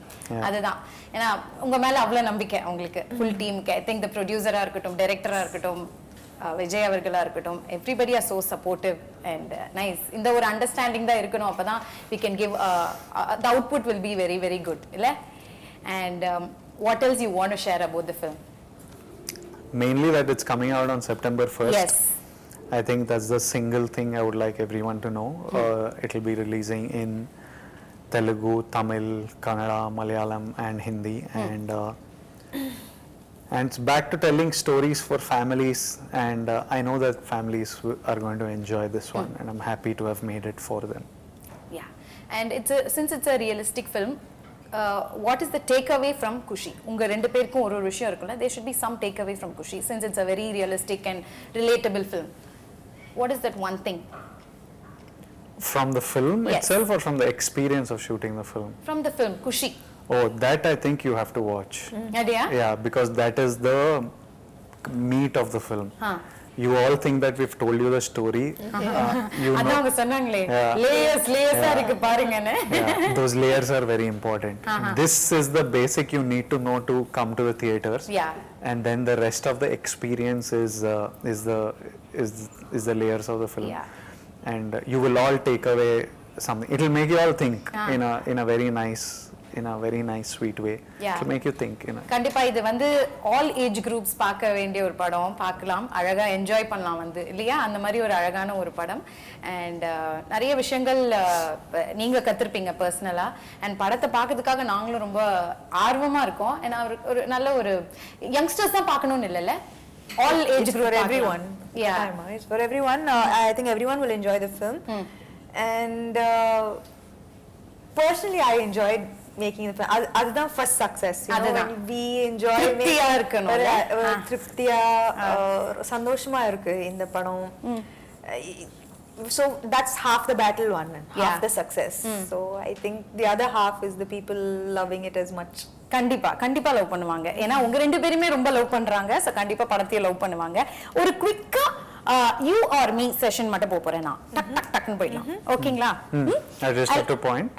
A: அதுதான். ஏன்னா உங்க மேல அவ்வளவு நம்பிக்கை உங்களுக்கு full teamக்கு. I think the producer-ஆ இருக்கட்டும், director-ஆ இருக்கட்டும், விஜய் அவர்களா இருக்கட்டும், everybody are so supportive and nice. இந்த ஒரு அண்டர்ஸ்டாண்டிங் தான் இருக்கணும், அப்பதான் we can give the output will be very very good, இல்ல? And what else you want to share about the film?
C: Mainly that it's coming out on September 1st.
A: Yes.
C: I think that's the single thing I would like everyone to know. It'll be releasing in Telugu, Tamil, Kannada, Malayalam and Hindi, and it's back to telling stories for families, and I know that families are going to enjoy this one, and I'm happy to have made it for them.
A: Yeah, and since it's a realistic film, what is the takeaway from Kushi? உங்க ரெண்டு பேருக்கும் ஒரு விஷயம் இருக்குல்ல, there should be some takeaway from Kushi since it's a very realistic and relatable film. What is that one thing?
C: From the film
A: Yes.
C: itself, or from the experience of shooting the film?
A: From the film Kushi.
C: Oh, that I think you have to watch.
A: Yeah?
C: Yeah, because that is the meat of the film. You all think that we've told you the story. You
A: அதான்
C: know,
A: அவங்க சொன்னாங்களே,
C: Yeah.
A: லேயர்ஸா இருக்கு பாருங்கன்னு.
C: yeah, those layers are very important. This is the basic you need to know to come to the theaters.
A: Yeah.
C: And then the rest of the experience is the layers of the film.
A: Yeah.
C: And you will all take away something. It will make you all think in a very nice sweet way.
A: Yeah.
C: To make you think.
A: கண்டிப்பா இது வந்து all age groups பார்க்க வேண்டிய ஒரு படம், பார்க்கலாம், அழகா enjoy பண்ணலாம் வந்து, இல்லையா? அந்த மாதிரி ஒரு அழகான ஒரு படம். அண்ட் நிறைய விஷயங்கள் நீங்க கத்திருப்பீங்க பர்சனலா, அண்ட் படத்தை பார்க்கறதுக்காக நாங்களும் ரொம்ப ஆர்வமா இருக்கோம். ஏன்னா ஒரு நல்ல ஒரு யங்ஸ்டர்ஸ் தான் பார்க்கணும்னு இல்லைல்ல, all age
B: It's
A: group
B: for everyone.
A: Yeah.
B: It's for everyone. I think everyone will enjoy the film. And personally, I enjoyed making the film. அதுதான் first success. You know, when we enjoy
A: திருப்தியா இருக்கணும்.
B: திருப்தியா சந்தோஷமா இருக்கு இந்த படம். So that's half the battle won, half the success. So I think the other half is the people loving it as much.
A: கண்டிப்பா love பண்ணுவாங்க. ஏன்னா உங்க ரெண்டு பேருமே ரொம்ப லவ் பண்றாங்க. சோ கண்டிப்பா படத்தையும் லவ் பண்ணுவாங்க. ஒரு குவிக்கா you or me செஷன் மட்டும் போறேன் நான். டக்குன்னு போயிடலாம். ஓகேங்களா?
C: I just have to point.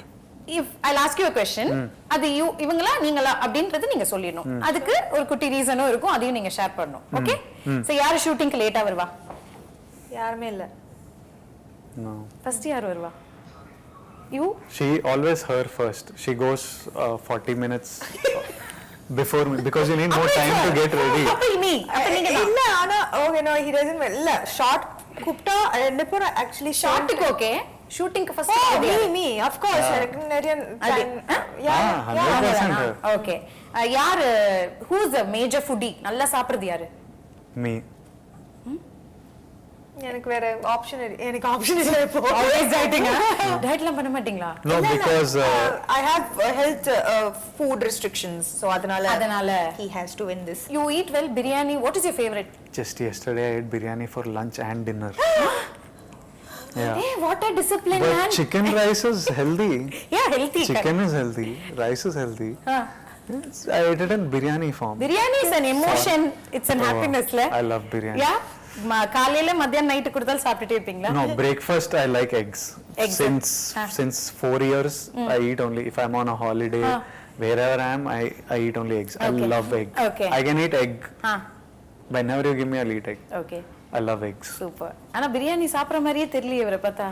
A: If I'll ask you a question, அது இவங்களா நீங்களா அப்படின்றது நீங்க சொல்லிடணும். அதுக்கு ஒரு குட்டி ரீசனும் இருக்கும், அதையும் நீங்க ஷேர் பண்ணணும். ஓகே? சோ யார் ஷூட்டிங்க்கு லேட்டா வருவா?
B: யாருமே இல்ல.
C: No.
A: ஃபர்ஸ்ட் யார் வருவா? You?
C: She always her first. She goes 40 minutes before me because you need more time to get ready.
A: அப்ப நீ
B: இல்ல ஆனா okay no he doesn't இல்ல ஷார்ட் கூப்டா ரெண்டு பேரும் actually
A: ஷார்ட்டுக்கு ஓகே, ஷூட்டிங்க்கு ஃபர்ஸ்ட்
B: me of course எனக்கு நிறைய time.
C: 100% her.
A: ஓகே. யார் who is a major foodie? நல்லா சாப்பிடுறது யாரு?
C: Me.
B: எனக்கு வேற ஆப்ஷன் இல்ல இப்போ.
A: Always dieting. டயட்லாம் பண்ண மாட்டீங்களா?
C: No, because
B: I have health food restrictions, so அதனால he has to win this.
A: You eat well. Biryani, what is your favorite?
C: just yesterday I ate biryani for lunch and dinner. Yeah.
A: Hey, what a discipline,
C: But
A: man.
C: chicken rice is healthy.
A: Yeah, healthy.
C: Chicken is healthy. Rice is healthy. I ate it in biryani form.
A: Biryani is an emotion. It's an happiness, la.
C: I love biryani.
A: Yeah. காலையில மதியம் night கொடுத்தாலும் சாப்பிட்டுட்டே இருப்பீங்களா?
C: No, breakfast I like eggs.
A: Eggs.
C: Since 4 years I eat only if I'm on a holiday. Wherever I am, I eat only eggs.
A: Okay.
C: I love egg.
A: Okay.
C: I can eat egg. Whenever you give me, I'll eat egg.
A: Okay.
C: I love eggs.
A: Super. ஆனா பிரியாணி சாப்பிடுற மாதிரியே தெரியல இவரை பார்த்தா.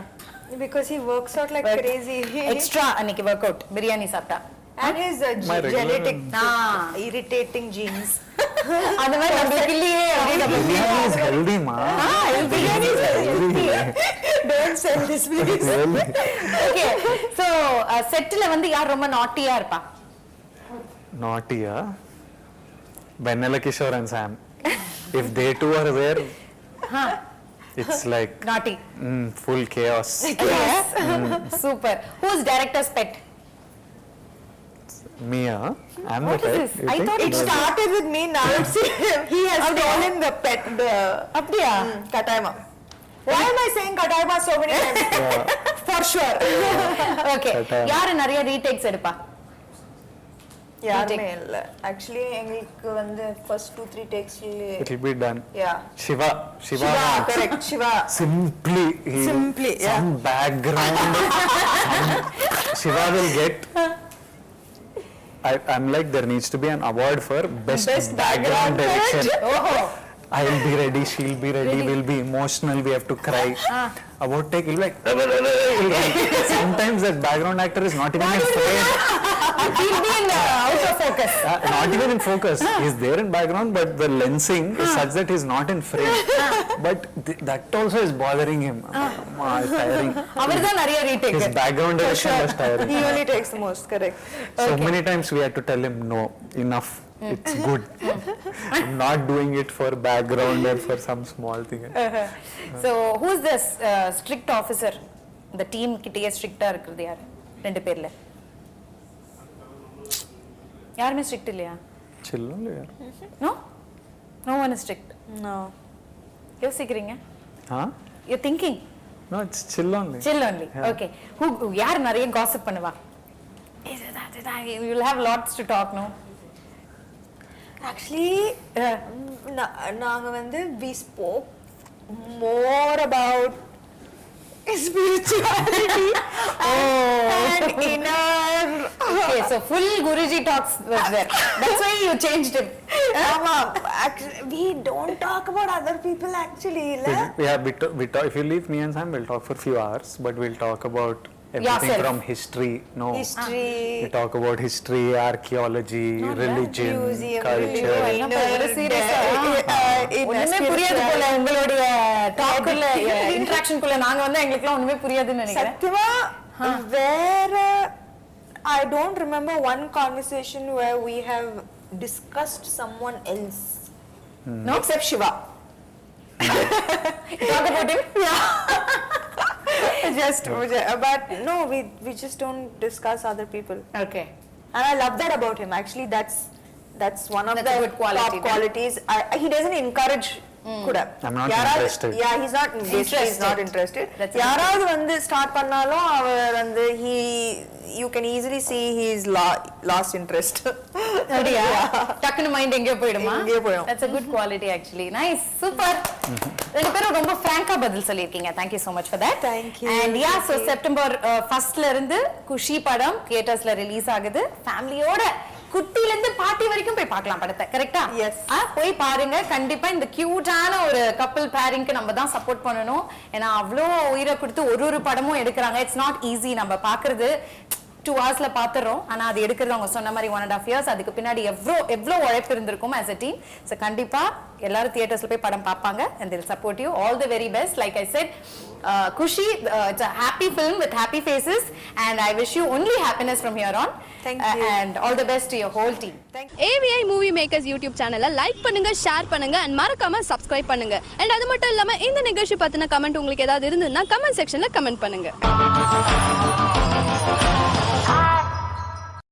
B: Because he works out like crazy.
A: Extra அன்னைக்கு work out biryani சாப்பிட்டா.
B: And his genetic irritating genes.
A: அந்த மாதிரி நம்மளுக்கு இல்லையே.
C: Biryani is healthy, ma.
A: Biryani is healthy.
B: Don't sell this please.
A: Okay. So செட்ல வந்து யார் ரொம்ப நாட்டியா இருப்பா?
C: Naughty, Vanilla Kishore and Sam. If they two are there, it's like
A: Naughty.
C: full chaos.
A: Yes. Super. Who's director's pet?
C: Me, I'm
A: What
C: the
A: is
C: pet.
A: this?
C: You
A: I
C: think?
A: thought
B: It started with me, now it's he has stolen the pet, the
A: அப்படியா?
B: Kataima. Why am I saying Kataima so many times? For sure.
A: Okay.
C: Kataima.
A: யாரு நிறைய retakes எடுப்பா?
B: யாருமே இல்ல. Actually எங்களுக்கு வந்து first 2-3 takes
C: It'll be done.
B: yeah.
C: Shiva,
B: Correct. Shiva.
C: Simply, some background. Shiva will get. I'm like, there needs to be an award for best background direction. I'll be ready, she'll be ready, we'll be emotional, we have to cry. About take, he'll be like, sometimes that background actor is not even in frame.
A: He'll be in out of focus.
C: Not even in focus. He's there in background, but the lensing is such that he's not in frame. But that also is bothering him. It's tiring.
A: அவர்தான் நிறைய retake.
C: His background direction was tiring.
B: He only takes the most, correct.
C: So many times we had to tell him, no, enough. It's good. I'm not doing it for background or for some small thing.
A: So who is this strict officer? The team கிட்டயே ஸ்ட்ரிக்ட்டா இருக்குது யாரு? ரெண்டு பேர்ல. யாருமே strict இல்லையா?
C: Chill only.
A: No? No one is strict.
B: No.
A: யோசிக்கிறீங்க?
C: Huh?
A: You're thinking?
C: No, it's chill only.
A: Chill only.
C: Yeah.
A: Okay. Who யார் நிறைய gossip பண்ணுவா? You will have lots to talk, no?
B: Actually, நாங்க வந்து we spoke more about spirituality and inner.
A: Okay, so full Guruji talks was there. That's why you changed it.
B: Actually, we don't talk about other people actually.
C: Yeah, we talk, if you leave me and Sam, we'll talk for a few hours, but we'll talk about everything
A: Yourself.
C: from history. No.
B: History.
C: We talk about history, archaeology, religion,
B: museum,
C: culture.
A: ஒண்ணுமே புரியாது போல உங்களுடைய டாக்குள்ள இன்டராக்ஷன்குள்ள நாங்க வந்து எங்களுக்குலாம் ஒண்ணுமே புரியாதுன்னு நினைக்கிறேன்.
B: சத்தியமா வேற I don't remember one conversation where we have discussed someone else.
A: No?
B: Except Shiva.
A: Talk about him?
B: But no, we just don't discuss other people.
A: Okay.
B: And I love that about him. Actually, that's one of
A: That's
B: the
A: a good quality,
B: top qualities. He doesn't encourage. Kuda.
C: I'm not interested.
B: Yeah, he's not basically he's not interested. யாராவது வந்து start பண்ணாலும் அவர் வந்து you can easily see he's lost interest.
A: அப்படியா? டக்குனு mind எங்கேயோ போயிடுமா?
B: எங்கேயோ போயிடும்.
A: That's a good quality actually. Nice. Super. ரெண்டு பேரும் ரொம்ப ஃப்ராங்கா பதில் சொல்லிருக்கீங்க. Thank you so much for that.
B: Thank you.
A: And yeah, so September 1st இருந்து குஷி படம் தியேட்டர்ஸ்ல ரிலீஸ் ஆகுது. ஃபேமிலியோட குட்டில இருந்து பாட்டி வரைக்கும் போய் பார்க்கலாம் படத்தை. கரெக்ட்டா?
B: Yes.
A: போய் பாருங்க. கண்டிப்பா இந்த கியூட்டான ஒரு கப்பிள் பேரிங்க்கு நம்ம தான் சப்போர்ட் பண்ணணும். ஏன்னா அவ்ளோ உயிரை கொடுத்து ஒரு படமும் எடுக்கிறாங்க. It's not easy. நம்ம பாக்குறது 2 hours பாத்துறோம். ஆனா அது எடுக்கிறது அவங்க சொன்ன மாதிரி 1.5 years. அதுக்கு பின்னாடி எவ்வளோ உழைப்பு இருந்திருக்கும் as a team. So கண்டிப்பா எல்லாரும் தியேட்டர்ஸ்ல போய் படம் பார்ப்பாங்க and they'll support you. All the very best. Like I said, Kushi, it's a happy film with happy faces and I wish you only happiness from here on.
B: Thank you.
A: And all the best to your whole team.
D: AVI Movie Makers YouTube channel like பண்ணுங்க, share பண்ணுங்க and மறக்காம subscribe பண்ணுங்க. And அது மட்டும் இல்லாம இந்த நிகழ்ச்சி பத்தின கமெண்ட் உங்களுக்கு ஏதாவது இருந்ததுன்னா கமெண்ட் செக்ஷன்ல கமெண்ட் பண்ணுங்க.